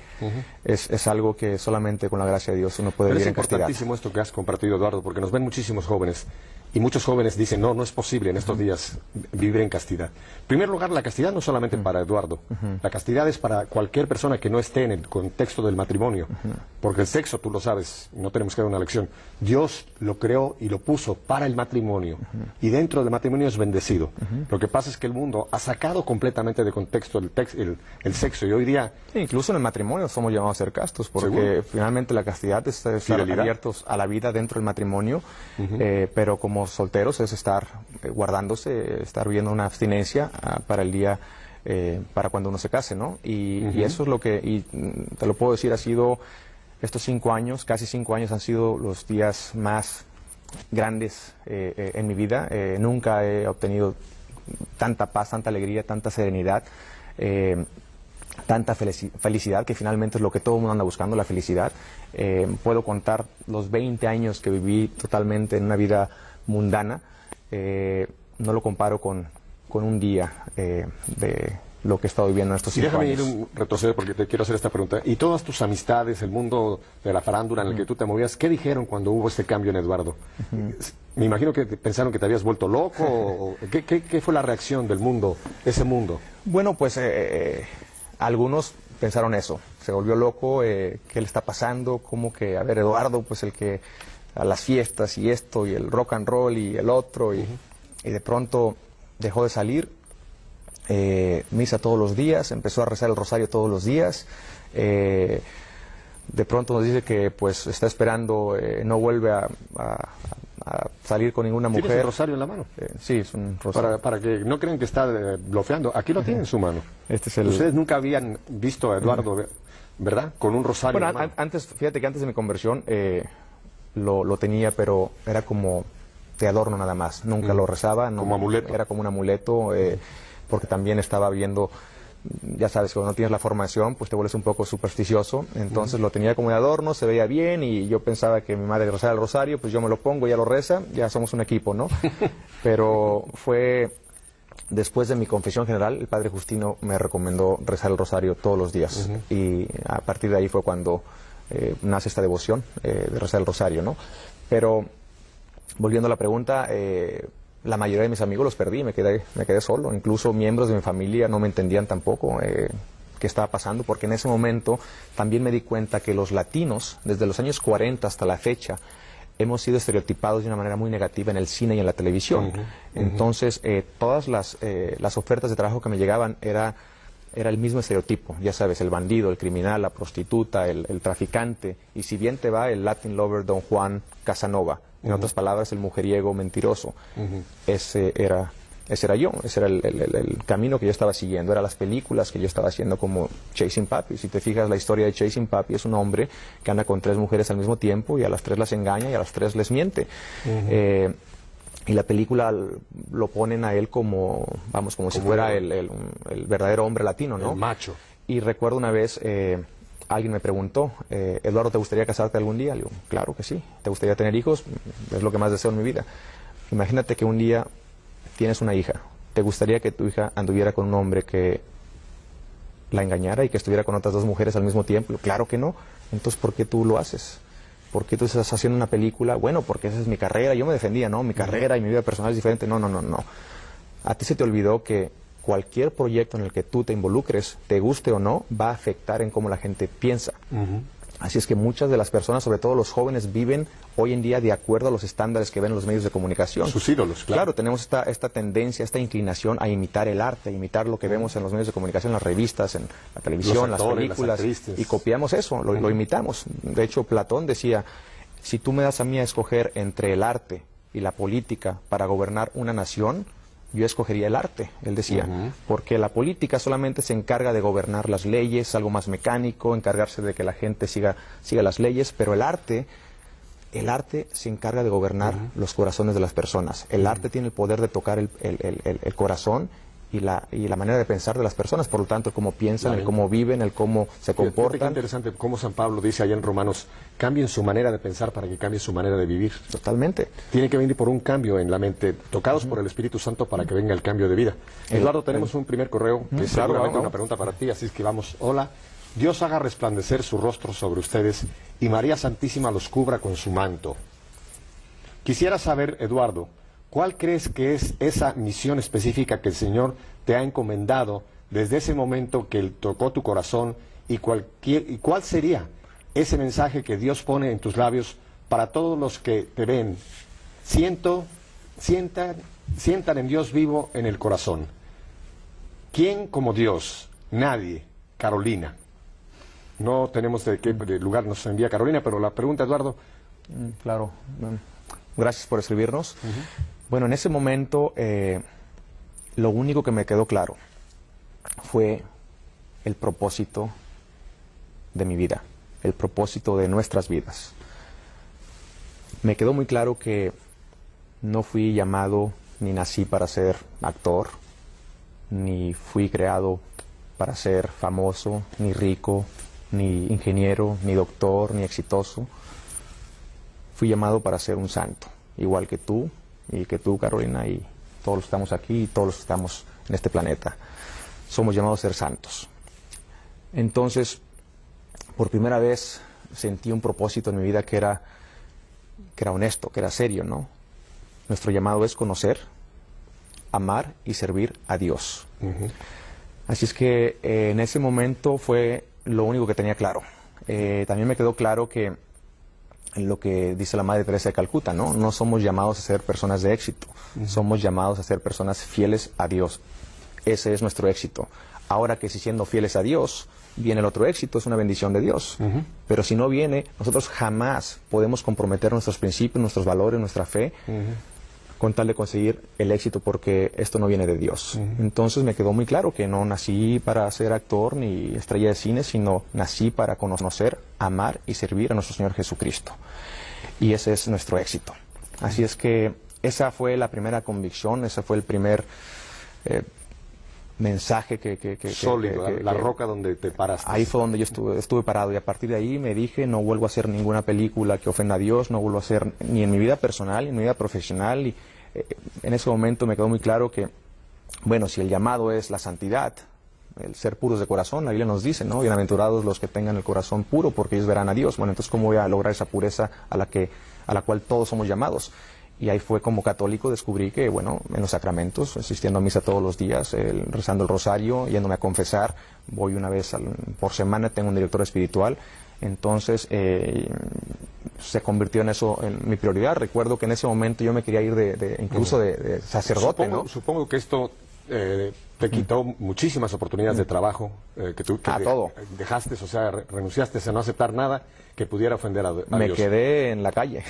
Speaker 3: es algo que solamente con la gracia de Dios uno puede vivir en castidad.
Speaker 1: Es importantísimo esto que has compartido, Eduardo, porque nos ven muchísimos jóvenes y muchos jóvenes dicen, no es posible en estos días vivir en castidad. En primer lugar, la castidad no es solamente para Eduardo, la castidad es para cualquier persona que no esté en el contexto del matrimonio, porque el sexo, tú lo sabes, no tenemos que dar una lección, Dios lo creó y lo puso para el matrimonio, y dentro del matrimonio es bendecido. Lo que pasa es que el mundo ha sacado completamente de contexto el sexo, y hoy día...
Speaker 3: Sí, incluso en el matrimonio somos llamados a ser castos, porque finalmente la castidad es estar abiertos a la vida dentro del matrimonio, pero como solteros es estar guardándose, estar viviendo una abstinencia para el día, para cuando uno se case, ¿no? Y eso es lo que, y te lo puedo decir, ha sido estos 5 años, casi 5 años han sido los días más grandes en mi vida. Nunca he obtenido tanta paz, tanta alegría, tanta serenidad, tanta felicidad, que finalmente es lo que todo el mundo anda buscando, la felicidad. Puedo contar los 20 años que viví totalmente en una vida mundana, no lo comparo con un día de lo que he estado viviendo en estos 5 años.
Speaker 1: Déjame ir un retroceder porque te quiero hacer esta pregunta. ¿Y todas tus amistades, el mundo de la farándula en el que tú te movías, qué dijeron cuando hubo este cambio en Eduardo? Me imagino que pensaron que te habías vuelto loco. O, ¿qué fue la reacción del mundo, ese mundo?
Speaker 3: Bueno, pues algunos pensaron eso. Se volvió loco, ¿qué le está pasando? Como que, a ver, Eduardo, pues el que a las fiestas y esto, y el rock and roll y el otro, y de pronto dejó de salir, misa todos los días, empezó a rezar el rosario todos los días, de pronto nos dice que pues está esperando, no vuelve a salir con ninguna mujer.
Speaker 1: ¿Tienes el rosario en la mano?
Speaker 3: Sí, es un rosario.
Speaker 1: Para que no crean que está blofeando, aquí lo tiene en su mano.
Speaker 3: Este es el...
Speaker 1: Ustedes nunca habían visto a Eduardo, ¿verdad? Con un rosario
Speaker 3: Bueno,
Speaker 1: en la mano.
Speaker 3: antes, fíjate que antes de mi conversión lo tenía, pero era como de adorno nada más. Nunca lo rezaba. No,
Speaker 1: como amuleto.
Speaker 3: Era como un amuleto, porque también estaba viendo, ya sabes, cuando no tienes la formación, pues te vuelves un poco supersticioso. Entonces lo tenía como de adorno, se veía bien, y yo pensaba que mi madre rezaba el rosario, pues yo me lo pongo, ya lo reza, ya somos un equipo, ¿no? Pero fue después de mi confesión general, el padre Justino me recomendó rezar el rosario todos los días. Y a partir de ahí fue cuando nace esta devoción de rezar el rosario, ¿no? Pero volviendo a la pregunta, la mayoría de mis amigos los perdí, me quedé solo. Incluso miembros de mi familia no me entendían tampoco qué estaba pasando, porque en ese momento también me di cuenta que los latinos, desde los años 40 hasta la fecha, hemos sido estereotipados de una manera muy negativa en el cine y en la televisión. Entonces, todas las ofertas de trabajo que me llegaban era el mismo estereotipo, ya sabes, el bandido, el criminal, la prostituta, el traficante, y si bien te va, el Latin lover Don Juan Casanova, en otras palabras, el mujeriego mentiroso. Ese era yo, ese era el camino que yo estaba siguiendo, eran las películas que yo estaba haciendo como Chasing Papi. Si te fijas, la historia de Chasing Papi es un hombre que anda con 3 mujeres al mismo tiempo, y a las 3 las engaña y a las 3 les miente. Y la película lo ponen a él como si fuera el verdadero hombre latino, ¿no?
Speaker 1: El macho.
Speaker 3: Y recuerdo una vez, alguien me preguntó, Eduardo, ¿te gustaría casarte algún día? Le digo, claro que sí. ¿Te gustaría tener hijos? Es lo que más deseo en mi vida. Imagínate que un día tienes una hija. ¿Te gustaría que tu hija anduviera con un hombre que la engañara y que estuviera con otras 2 mujeres al mismo tiempo? Claro que no. Entonces, ¿por qué tú lo haces? ¿Por qué tú estás haciendo una película? Bueno, porque esa es mi carrera. Yo me defendía, ¿no? Mi carrera y mi vida personal es diferente. No. A ti se te olvidó que cualquier proyecto en el que tú te involucres, te guste o no, va a afectar en cómo la gente piensa. Así es que muchas de las personas, sobre todo los jóvenes, viven hoy en día de acuerdo a los estándares que ven en los medios de comunicación.
Speaker 1: Sus ídolos, claro.
Speaker 3: Claro, tenemos esta tendencia, esta inclinación a imitar el arte, a imitar lo que vemos en los medios de comunicación, en las revistas, en la televisión,
Speaker 1: los actores,
Speaker 3: las películas,
Speaker 1: las
Speaker 3: y copiamos eso, lo imitamos. De hecho, Platón decía, si tú me das a mí a escoger entre el arte y la política para gobernar una nación, yo escogería el arte, él decía, porque la política solamente se encarga de gobernar las leyes, algo más mecánico, encargarse de que la gente siga las leyes, pero el arte se encarga de gobernar los corazones de las personas. El arte tiene el poder de tocar el corazón y la manera de pensar de las personas, por lo tanto, el cómo piensan, el cómo viven, el cómo se comportan.
Speaker 1: Qué interesante cómo San Pablo dice allá en Romanos, cambien su manera de pensar para que cambie su manera de vivir.
Speaker 3: Totalmente.
Speaker 1: Tiene que venir por un cambio en la mente, tocados por el Espíritu Santo para que venga el cambio de vida. Eduardo, tenemos un primer correo, que es seguramente una pregunta para ti, así es que vamos. Hola, Dios haga resplandecer su rostro sobre ustedes y María Santísima los cubra con su manto. Quisiera saber, Eduardo, ¿cuál crees que es esa misión específica que el Señor te ha encomendado desde ese momento que Él tocó tu corazón y cuál sería ese mensaje que Dios pone en tus labios para todos los que te ven? Sientan en Dios vivo en el corazón. ¿Quién como Dios? Nadie. Carolina. No tenemos de qué lugar nos envía Carolina, pero la pregunta, Eduardo.
Speaker 3: Claro. Gracias por escribirnos. Bueno, en ese momento lo único que me quedó claro fue el propósito de mi vida, el propósito de nuestras vidas. Me quedó muy claro que no fui llamado ni nací para ser actor, ni fui creado para ser famoso, ni rico, ni ingeniero, ni doctor, ni exitoso. Fui llamado para ser un santo, igual que tú, y que tú, Carolina, y todos los que estamos aquí, y todos los que estamos en este planeta. Somos llamados a ser santos. Entonces, por primera vez sentí un propósito en mi vida que era honesto, que era serio, ¿no? Nuestro llamado es conocer, amar y servir a Dios. Así es que en ese momento fue lo único que tenía claro. También me quedó claro que lo que dice la Madre Teresa de Calcuta, ¿no? No somos llamados a ser personas de éxito, somos llamados a ser personas fieles a Dios. Ese es nuestro éxito. Ahora que si siendo fieles a Dios viene el otro éxito, es una bendición de Dios. Pero si no viene, nosotros jamás podemos comprometer nuestros principios, nuestros valores, nuestra fe, con tal de conseguir el éxito, porque esto no viene de Dios. Entonces me quedó muy claro que no nací para ser actor ni estrella de cine, sino nací para conocer, amar y servir a nuestro Señor Jesucristo. Y ese es nuestro éxito. Así es que esa fue la primera convicción, ese fue el primer mensaje
Speaker 1: sólido, la roca donde te paraste.
Speaker 3: Ahí fue donde yo estuve parado, y a partir de ahí me dije, no vuelvo a hacer ninguna película que ofenda a Dios, no vuelvo a hacer ni en mi vida personal ni en mi vida profesional. Y en ese momento me quedó muy claro que, bueno, si el llamado es la santidad, el ser puros de corazón, la Biblia nos dice, ¿no? Bienaventurados los que tengan el corazón puro, porque ellos verán a Dios. Bueno, entonces, ¿cómo voy a lograr esa pureza a la cual todos somos llamados? Y ahí fue, como católico, descubrí que, bueno, en los sacramentos, asistiendo a misa todos los días, rezando el rosario, yéndome a confesar, voy una vez por semana, tengo un director espiritual. Entonces se convirtió en eso, en mi prioridad. Recuerdo que en ese momento yo me quería ir incluso de sacerdote, ¿no?
Speaker 1: Supongo que esto te quitó muchísimas oportunidades de trabajo que
Speaker 3: todo.
Speaker 1: Dejaste, o sea, renunciaste a no aceptar nada que pudiera ofender a Dios.
Speaker 3: Me quedé en la calle.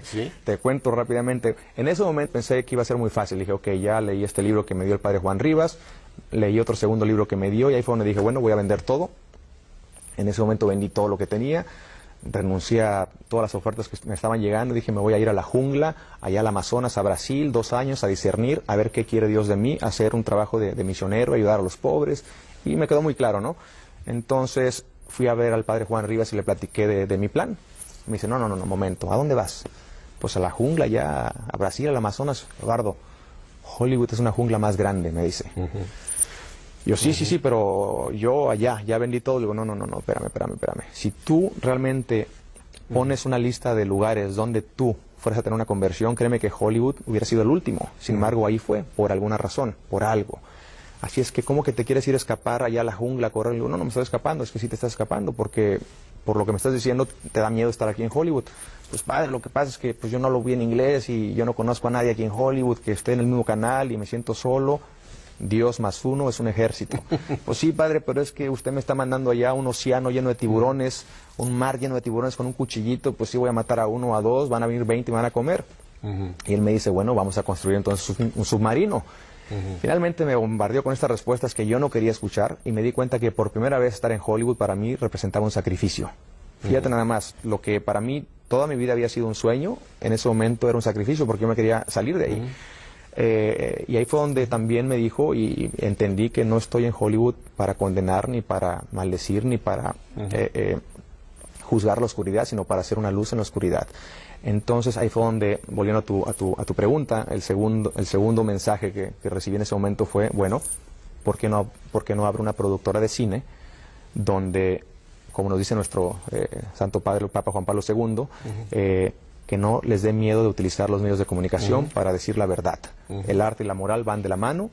Speaker 1: ¿Sí?
Speaker 3: Te cuento rápidamente. En ese momento pensé que iba a ser muy fácil. Dije, ok, ya leí este libro que me dio el padre Juan Rivas, leí otro segundo libro que me dio, y ahí fue donde dije, bueno, voy a vender todo. En ese momento vendí todo lo que tenía, renuncié a todas las ofertas que me estaban llegando, dije, me voy a ir a la jungla, allá al Amazonas, a Brasil, 2 años, a discernir, a ver qué quiere Dios de mí, hacer un trabajo de misionero, ayudar a los pobres, y me quedó muy claro, ¿no? Entonces fui a ver al padre Juan Rivas y le platiqué de mi plan. Me dice, no, momento, ¿a dónde vas? Pues a la jungla, ya a Brasil, al Amazonas. Eduardo, Hollywood es una jungla más grande, me dice. Yo, sí, pero yo allá, ya vendí todo. Le digo, no, espérame. Si tú realmente pones una lista de lugares donde tú fueras a tener una conversión, créeme que Hollywood hubiera sido el último. Sin embargo, ahí fue, por alguna razón, por algo. Así es que, ¿cómo que te quieres ir a escapar allá a la jungla, a correr? Le digo, no me estoy escapando, es que sí te estás escapando, porque por lo que me estás diciendo te da miedo estar aquí en Hollywood. Pues padre, lo que pasa es que pues yo no lo vi en inglés y yo no conozco a nadie aquí en Hollywood que esté en el mismo canal y me siento solo. Dios más uno es un ejército. Pues sí, padre, pero es que usted me está mandando allá un océano lleno de tiburones, un mar lleno de tiburones con un cuchillito, pues sí voy a matar a 1 o a 2, van a venir 20 y me van a comer. Y él me dice, bueno, vamos a construir entonces un submarino. Finalmente me bombardeó con estas respuestas que yo no quería escuchar, y me di cuenta que por primera vez estar en Hollywood para mí representaba un sacrificio. Fíjate nada más, lo que para mí toda mi vida había sido un sueño, en ese momento era un sacrificio porque yo me quería salir de ahí. Y ahí fue donde también me dijo y entendí que no estoy en Hollywood para condenar, ni para maldecir, ni para juzgar la oscuridad, sino para hacer una luz en la oscuridad. Entonces ahí fue donde, volviendo a tu pregunta, el segundo mensaje que recibí en ese momento fue, bueno, ¿por qué no abro una productora de cine donde, como nos dice nuestro Santo Padre, el Papa Juan Pablo II, que no les dé miedo de utilizar los medios de comunicación para decir la verdad? El arte y la moral van de la mano,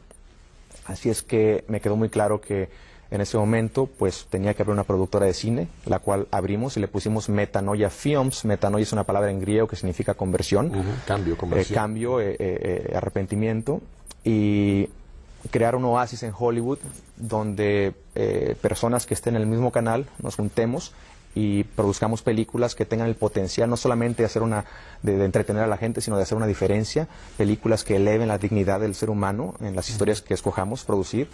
Speaker 3: así es que me quedó muy claro que en ese momento pues tenía que abrir una productora de cine, la cual abrimos y le pusimos Metanoia Films. Metanoia es una palabra en griego que significa conversión,
Speaker 1: Cambio, conversión.
Speaker 3: cambio, arrepentimiento, y crear un oasis en Hollywood donde personas que estén en el mismo canal nos juntemos y produzcamos películas que tengan el potencial no solamente de entretener a la gente, sino de hacer una diferencia, películas que eleven la dignidad del ser humano en las historias que escojamos producir,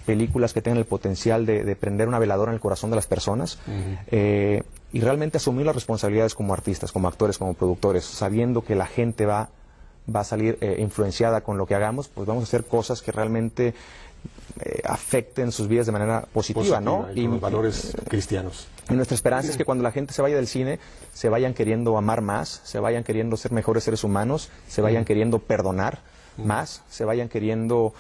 Speaker 3: películas que tengan el potencial de prender una veladora en el corazón de las personas, y realmente asumir las responsabilidades como artistas, como actores, como productores, sabiendo que la gente va a salir influenciada con lo que hagamos. Pues vamos a hacer cosas que realmente afecten sus vidas de manera positiva, ¿no?
Speaker 1: Y con los valores cristianos.
Speaker 3: Y nuestra esperanza es que cuando la gente se vaya del cine, se vayan queriendo amar más, se vayan queriendo ser mejores seres humanos, se vayan queriendo perdonar más, se vayan queriendo,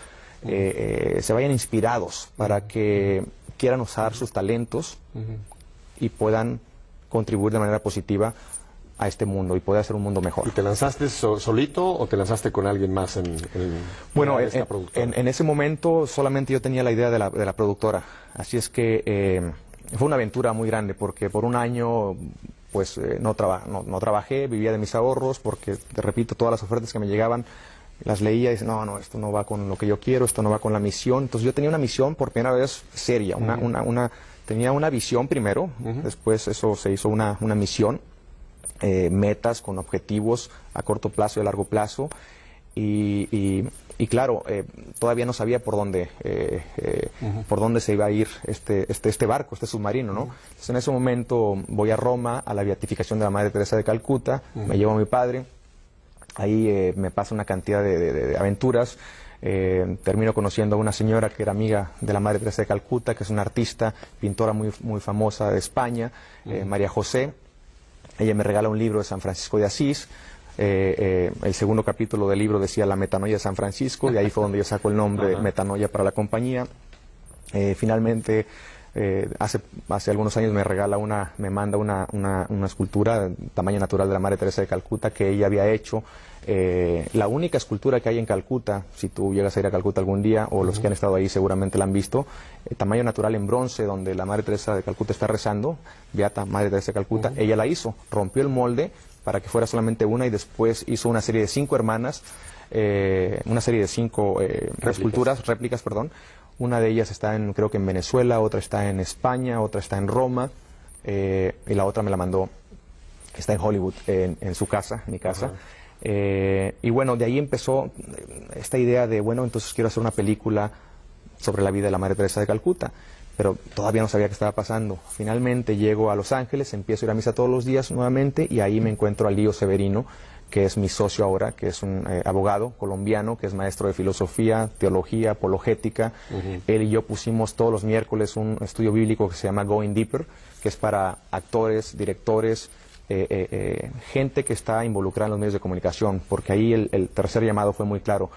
Speaker 3: se vayan inspirados para que quieran usar sus talentos y puedan contribuir de manera positiva a este mundo y poder hacer un mundo mejor.
Speaker 1: ¿Y te lanzaste solito o te lanzaste con alguien más
Speaker 3: Bueno,
Speaker 1: esta productora?
Speaker 3: en ese momento solamente yo tenía la idea de la productora, así es que fue una aventura muy grande, porque por un año pues no trabajé, vivía de mis ahorros, porque te repito, todas las ofertas que me llegaban las leía y decía, no, esto no va con lo que yo quiero, esto no va con la misión. Entonces yo tenía una misión por primera vez seria, tenía una visión primero, después eso se hizo una misión, metas con objetivos a corto plazo y a largo plazo, y claro, todavía no sabía por dónde se iba a ir este barco, este submarino, ¿no? Entonces en ese momento voy a Roma, a la beatificación de la Madre Teresa de Calcuta, me llevo a mi padre, ahí me pasa una cantidad de aventuras. Termino conociendo a una señora que era amiga de la Madre Teresa de Calcuta, que es una artista, pintora muy, muy famosa de España, María José. Ella me regala un libro de San Francisco de Asís. El segundo capítulo del libro decía La Metanoia de San Francisco, de ahí fue donde yo saco el nombre Metanoia para la compañía. Finalmente, hace algunos años me manda una escultura tamaño natural de la Madre Teresa de Calcuta que ella había hecho. La única escultura que hay en Calcuta, si tú llegas a ir a Calcuta algún día, o los que han estado ahí seguramente la han visto, tamaño natural en bronce, donde la Madre Teresa de Calcuta está rezando, Beata Madre Teresa de Calcuta, ella la hizo, rompió el molde para que fuera solamente una, y después hizo una serie de 5 hermanas, una serie de 5 réplicas, perdón. Una de ellas está creo que en Venezuela, otra está en España, otra está en Roma, y la otra me la mandó, está en Hollywood, en su casa, mi casa. Y bueno, de ahí empezó esta idea de, bueno, entonces quiero hacer una película sobre la vida de la Madre Teresa de Calcuta, pero todavía no sabía qué estaba pasando. Finalmente llego a Los Ángeles, empiezo a ir a misa todos los días nuevamente, y ahí me encuentro a Lío Severino, que es mi socio ahora, que es un abogado colombiano, que es maestro de filosofía, teología, apologética. Él y yo pusimos todos los miércoles un estudio bíblico que se llama Going Deeper, que es para actores, directores, gente que está involucrada en los medios de comunicación, porque ahí el tercer llamado fue muy claro.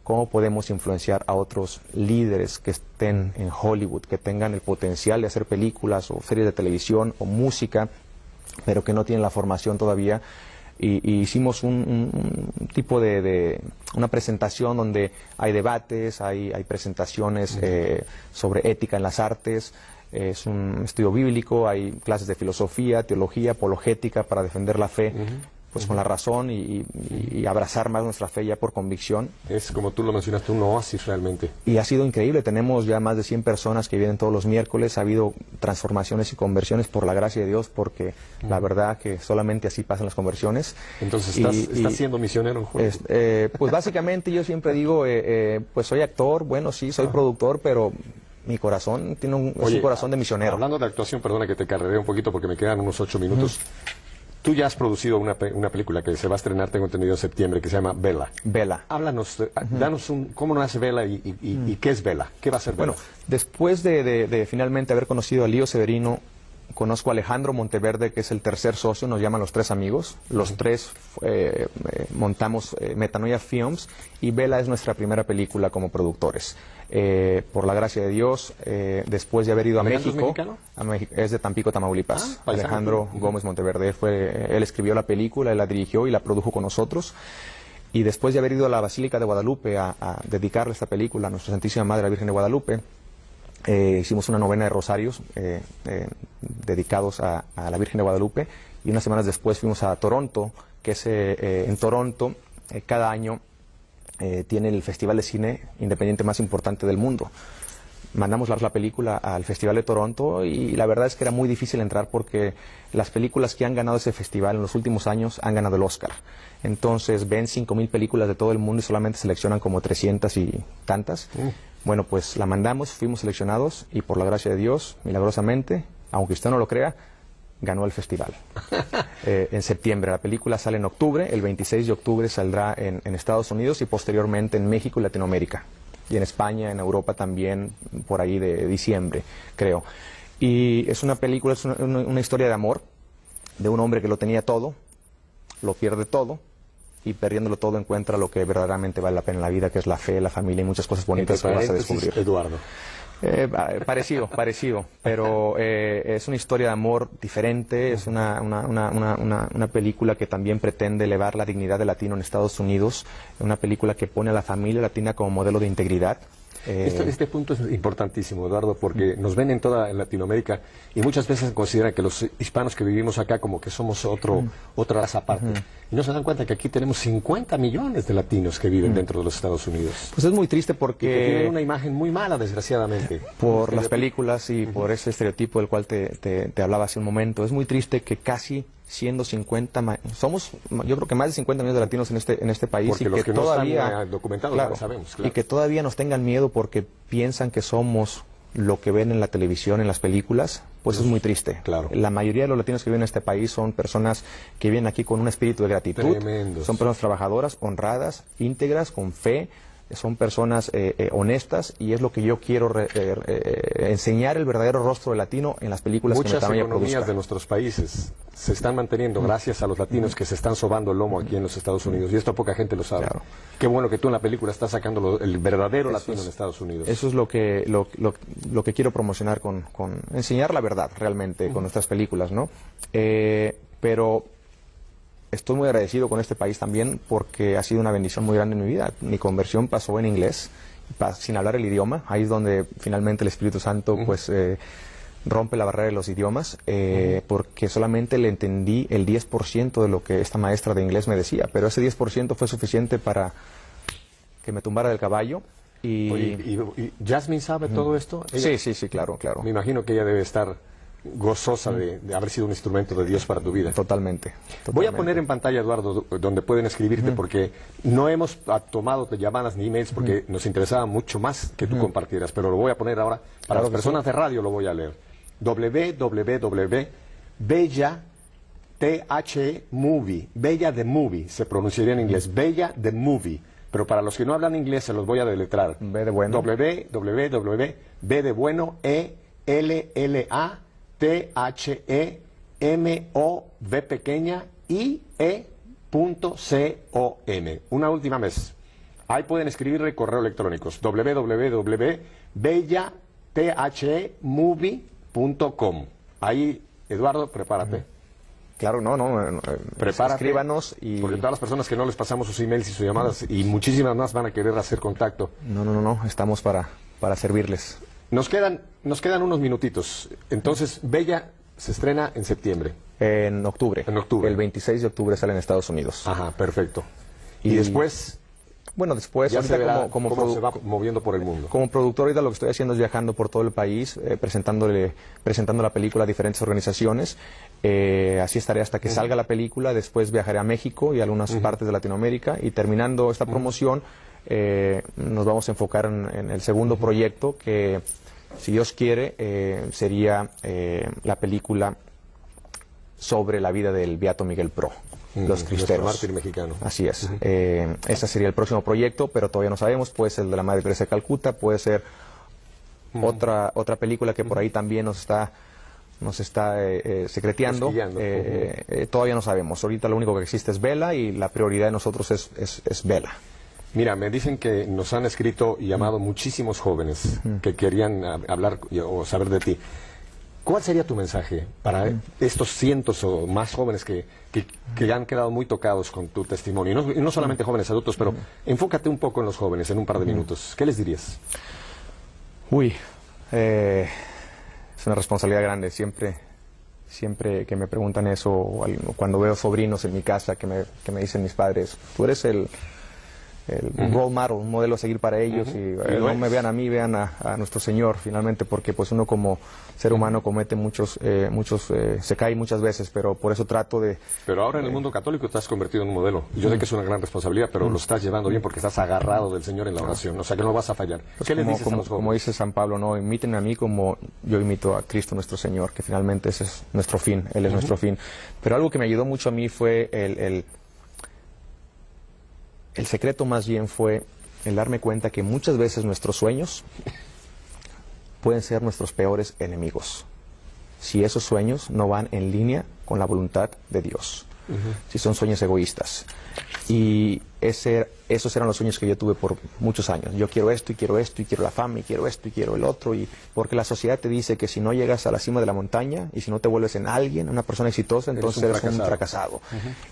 Speaker 3: ¿Cómo podemos influenciar a otros líderes que estén en Hollywood, que tengan el potencial de hacer películas o series de televisión o música, pero que no tienen la formación todavía? Y hicimos un tipo de una presentación donde hay debates, hay presentaciones sobre ética en las artes, es un estudio bíblico, hay clases de filosofía, teología, apologética para defender la fe, pues con la razón y abrazar más nuestra fe ya por convicción.
Speaker 1: Es, como tú lo mencionaste, un oasis realmente.
Speaker 3: Y ha sido increíble, tenemos ya más de 100 personas que vienen todos los miércoles, ha habido transformaciones y conversiones por la gracia de Dios, porque la verdad que solamente así pasan las conversiones.
Speaker 1: Entonces, ¿estás siendo misionero en Hollywood?
Speaker 3: Pues básicamente yo siempre digo, pues soy actor, bueno, sí, soy productor, pero mi corazón tiene es un corazón de misionero.
Speaker 1: Hablando de actuación, perdona que te carreré un poquito porque me quedan unos 8 minutos. Tú ya has producido una película que se va a estrenar, tengo entendido, en septiembre, que se llama Vela.
Speaker 3: Vela.
Speaker 1: Háblanos, danos cómo nace Vela y qué es Vela, qué va a ser Vela.
Speaker 3: Bueno, después de finalmente haber conocido a Lío Severino, conozco a Alejandro Monteverde, que es el tercer socio, nos llaman los tres amigos. Los tres montamos Metanoia Films y Vela es nuestra primera película como productores. Por la gracia de Dios, después de haber ido a México, es de Tampico, Tamaulipas. Alejandro Gómez Monteverde, él escribió la película, él la dirigió y la produjo con nosotros. Y después de haber ido a la Basílica de Guadalupe a dedicarle esta película a Nuestra Santísima Madre, la Virgen de Guadalupe, hicimos una novena de rosarios dedicados a la Virgen de Guadalupe, y unas semanas después fuimos a Toronto, que es en Toronto cada año tiene el festival de cine independiente más importante del mundo. Mandamos la película al Festival de Toronto y la verdad es que era muy difícil entrar porque las películas que han ganado ese festival en los últimos años han ganado el Oscar. Entonces ven 5,000 películas de todo el mundo y solamente seleccionan como 300 y tantas. Bueno, pues la mandamos, fuimos seleccionados y por la gracia de Dios, milagrosamente, aunque usted no lo crea, ganó el festival. En septiembre, la película sale en octubre, el 26 de octubre saldrá en Estados Unidos y posteriormente en México y Latinoamérica. Y en España, en Europa también, por ahí de diciembre, creo. Y es una película, es una historia de amor, de un hombre que lo tenía todo, lo pierde todo, y perdiéndolo todo encuentra lo que verdaderamente vale la pena en la vida, que es la fe, la familia y muchas cosas bonitas que vas a descubrir.
Speaker 1: Eduardo.
Speaker 3: Parecido, pero es una historia de amor diferente, es una película que también pretende elevar la dignidad del latino en Estados Unidos, una película que pone a la familia latina como modelo de integridad.
Speaker 1: Este punto es importantísimo, Eduardo, porque nos ven en toda Latinoamérica y muchas veces consideran que los hispanos que vivimos acá como que somos otra raza aparte. Y no se dan cuenta que aquí tenemos 50 millones de latinos que viven dentro de los Estados Unidos.
Speaker 3: Pues es muy triste porque...
Speaker 1: Y que tienen una imagen muy mala, desgraciadamente.
Speaker 3: Por las películas y por ese estereotipo del cual te hablaba hace un momento. Es muy triste que casi siendo 50, somos yo creo que más de 50 millones de latinos en este país.
Speaker 1: Porque
Speaker 3: y
Speaker 1: los que
Speaker 3: todavía
Speaker 1: no están documentados,
Speaker 3: claro,
Speaker 1: lo sabemos. Claro.
Speaker 3: Y que todavía nos tengan miedo porque piensan que somos lo que ven en la televisión, en las películas, pues es muy triste.
Speaker 1: Claro.
Speaker 3: La mayoría de los latinos que viven en este país son personas que viven aquí con un espíritu de gratitud.
Speaker 1: Tremendos.
Speaker 3: Son personas trabajadoras, honradas, íntegras, con fe. Son personas honestas y es lo que yo quiero enseñar el verdadero rostro del latino en las películas que
Speaker 1: Muchas
Speaker 3: Metanoia
Speaker 1: economías
Speaker 3: produzca.
Speaker 1: de nuestros países se están manteniendo gracias a los latinos que se están sobando el lomo aquí en los Estados Unidos y esto poca gente lo sabe.
Speaker 3: Claro.
Speaker 1: Qué bueno que tú en la película estás sacando el verdadero latino en Estados Unidos.
Speaker 3: Eso es lo que quiero promocionar con enseñar la verdad realmente con nuestras películas, ¿no? Pero estoy muy agradecido con este país también porque ha sido una bendición muy grande en mi vida. Mi conversión pasó en inglés, sin hablar el idioma. Ahí es donde finalmente el Espíritu Santo pues rompe la barrera de los idiomas, porque solamente le entendí el 10% de lo que esta maestra de inglés me decía, pero ese 10% fue suficiente para que me tumbara del caballo.
Speaker 1: ¿Y Jasmine sabe todo esto?
Speaker 3: Sí, claro.
Speaker 1: Me imagino que ella debe estar gozosa de haber sido un instrumento de Dios para tu vida.
Speaker 3: Totalmente.
Speaker 1: Voy a poner en pantalla, Eduardo, donde pueden escribirte, porque no hemos tomado llamadas ni emails, porque nos interesaba mucho más que tú compartieras, pero lo voy a poner ahora, para las personas de radio lo voy a leer. www.bella, T-H-E-Movie, Bella the Movie, se pronunciaría en inglés, Bella the Movie, pero para los que no hablan inglés se los voy a deletrar.
Speaker 3: B de bueno.
Speaker 1: B de bueno, E-L-L-A, T-H-E-M-O-V pequeña I-E.com. Una última vez. Ahí pueden escribirle correo electrónicos www.bellathemovie.com. Ahí, Eduardo, prepárate.
Speaker 3: Claro,
Speaker 1: Prepárate.
Speaker 3: Escríbanos y...
Speaker 1: Porque todas las personas que no les pasamos sus emails y sus llamadas y muchísimas más van a querer hacer contacto.
Speaker 3: No, estamos para servirles.
Speaker 1: Nos quedan unos minutitos. Entonces, Bella se estrena en septiembre.
Speaker 3: En octubre.
Speaker 1: En octubre.
Speaker 3: El 26 de octubre sale en Estados Unidos.
Speaker 1: Ajá, perfecto. Y después...
Speaker 3: Bueno, después
Speaker 1: ya se verá
Speaker 3: como
Speaker 1: cómo se va moviendo por el mundo.
Speaker 3: Como productor ahorita lo que estoy haciendo es viajando por todo el país, presentando la película a diferentes organizaciones. Así estaré hasta que salga la película. Después viajaré a México y a algunas partes de Latinoamérica. Y terminando esta promoción, nos vamos a enfocar en el segundo proyecto que, si Dios quiere, sería la película sobre la vida del Beato Miguel Pro, los cristeros.
Speaker 1: Mártir mexicano.
Speaker 3: Así es. Ese sería el próximo proyecto, pero todavía no sabemos. Puede ser el de la Madre Teresa de Calcuta, puede ser otra película que por ahí también nos está secreteando. Todavía no sabemos. Ahorita lo único que existe es Vela y la prioridad de nosotros es Vela.
Speaker 1: Mira, me dicen que nos han escrito y llamado muchísimos jóvenes que querían hablar o saber de ti. ¿Cuál sería tu mensaje para estos cientos o más jóvenes que han quedado muy tocados con tu testimonio? Y no solamente jóvenes adultos, pero enfócate un poco en los jóvenes en un par de minutos. ¿Qué les dirías?
Speaker 3: Uy, es una responsabilidad grande. Siempre que me preguntan eso, o cuando veo sobrinos en mi casa que me dicen mis padres, tú eres el role model, un modelo a seguir para ellos, y no me vean a mí, vean a nuestro Señor, finalmente, porque pues uno como ser humano comete se cae muchas veces, pero por eso trato de...
Speaker 1: Pero ahora en el mundo católico te has convertido en un modelo. Yo sé que es una gran responsabilidad, pero lo estás llevando bien porque estás agarrado del Señor en la oración, o sea que no vas a fallar.
Speaker 3: Pues
Speaker 1: ¿Qué les dices a los jóvenes?
Speaker 3: Como dice San Pablo, no, imiten a mí como yo imito a Cristo nuestro Señor, que finalmente ese es nuestro fin, Él es nuestro fin. Pero algo que me ayudó mucho a mí fue el secreto más bien fue el darme cuenta que muchas veces nuestros sueños pueden ser nuestros peores enemigos, si esos sueños no van en línea con la voluntad de Dios, si son sueños egoístas. Y esos eran los sueños que yo tuve por muchos años. Yo quiero esto y quiero esto y quiero la fama y quiero esto y quiero el otro, y porque la sociedad te dice que si no llegas a la cima de la montaña y si no te vuelves en alguien, una persona exitosa, entonces eres un fracasado.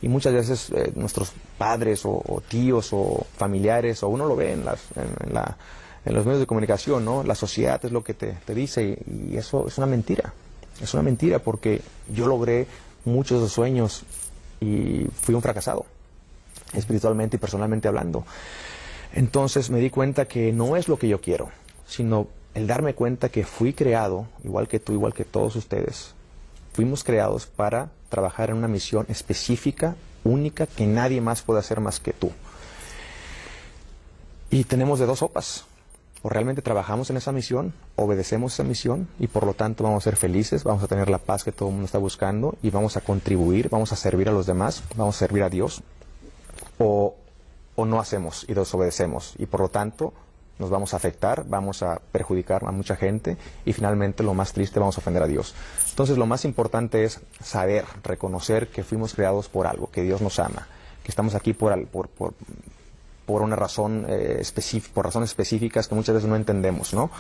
Speaker 3: Y muchas veces nuestros padres o tíos o familiares, o uno lo ve en los medios de comunicación, ¿no? La sociedad es lo que te dice, y eso es una mentira. Es una mentira, porque yo logré muchos de esos sueños y fui un fracasado, espiritualmente y personalmente hablando. Entonces me di cuenta que no es lo que yo quiero, sino el darme cuenta que fui creado, igual que tú, igual que todos ustedes, fuimos creados para trabajar en una misión específica, única, que nadie más puede hacer más que tú. Y tenemos de dos sopas: o realmente trabajamos en esa misión, obedecemos esa misión, y por lo tanto vamos a ser felices, vamos a tener la paz que todo el mundo está buscando, y vamos a contribuir, vamos a servir a los demás, vamos a servir a Dios, o no hacemos y desobedecemos, y por lo tanto nos vamos a afectar, vamos a perjudicar a mucha gente, y finalmente, lo más triste, vamos a ofender a Dios. Entonces lo más importante es saber, reconocer que fuimos creados por algo, que Dios nos ama, que estamos aquí por una razón específica, por razones específicas que muchas veces no entendemos, ¿no?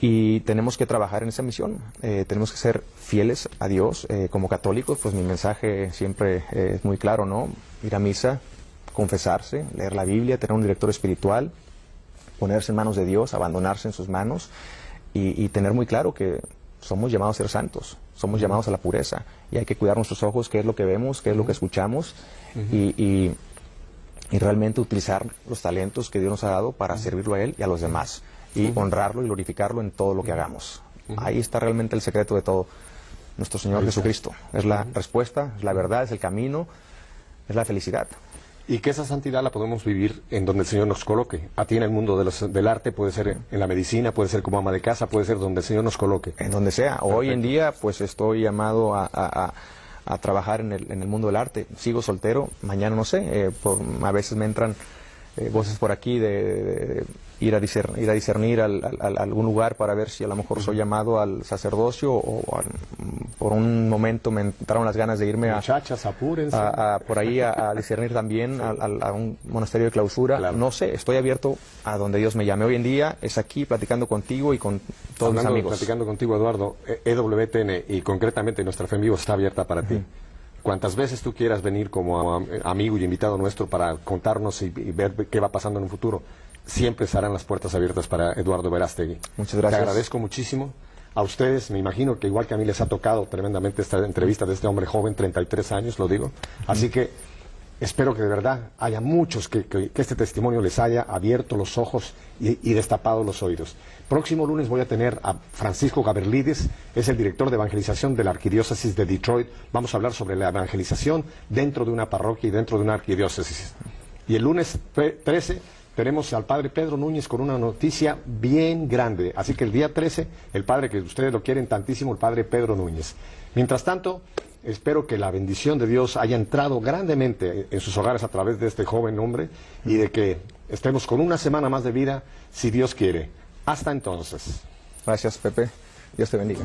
Speaker 3: Y tenemos que trabajar en esa misión, tenemos que ser fieles a Dios. Como católicos, pues mi mensaje siempre es muy claro, ¿no? Ir a misa, confesarse, leer la Biblia, tener un director espiritual, ponerse en manos de Dios, abandonarse en sus manos, y tener muy claro que somos llamados a ser santos, somos llamados a la pureza, y hay que cuidar nuestros ojos, qué es lo que vemos, qué es lo que escuchamos, y realmente utilizar los talentos que Dios nos ha dado para servirlo a Él y a los demás, y honrarlo y glorificarlo en todo lo que hagamos. Ahí está realmente el secreto de todo. Nuestro Señor Jesucristo es la respuesta, es la verdad, es el camino, es la felicidad.
Speaker 1: Y que esa santidad la podemos vivir en donde el Señor nos coloque. A ti en el mundo del arte, puede ser en la medicina, puede ser como ama de casa, puede ser donde el Señor nos coloque.
Speaker 3: En donde sea. Perfecto. Hoy en día, pues estoy llamado a trabajar en el mundo del arte. Sigo soltero, mañana no sé, a veces me entran voces por aquí de ir a discernir a algún lugar para ver si a lo mejor soy llamado al sacerdocio, o por un momento me entraron las ganas de irme
Speaker 1: Muchachas, apúrense.
Speaker 3: por ahí a discernir también a un monasterio de clausura. Claro. No sé, estoy abierto a donde Dios me llame. Hoy en día es aquí platicando contigo y con todos mis amigos.
Speaker 1: Platicando contigo, Eduardo, EWTN y concretamente nuestra Fe en Vivo está abierta para ti. Cuantas veces tú quieras venir como amigo y invitado nuestro para contarnos y ver qué va pasando en un futuro, siempre estarán las puertas abiertas para Eduardo Verástegui.
Speaker 3: Muchas gracias.
Speaker 1: Te agradezco muchísimo. A ustedes, me imagino que igual que a mí les ha tocado tremendamente esta entrevista de este hombre joven, 33 años, lo digo. Así que espero que de verdad haya muchos que este testimonio les haya abierto los ojos y destapado los oídos. Próximo lunes voy a tener a Francisco Gaberlides, es el director de evangelización de la Arquidiócesis de Detroit. Vamos a hablar sobre la evangelización dentro de una parroquia y dentro de una arquidiócesis. Y el lunes 13 tenemos al padre Pedro Núñez con una noticia bien grande. Así que el día 13, el padre que ustedes lo quieren tantísimo, el padre Pedro Núñez. Mientras tanto, espero que la bendición de Dios haya entrado grandemente en sus hogares a través de este joven hombre y de que estemos con una semana más de vida, si Dios quiere. Hasta entonces.
Speaker 3: Gracias, Pepe. Dios te bendiga.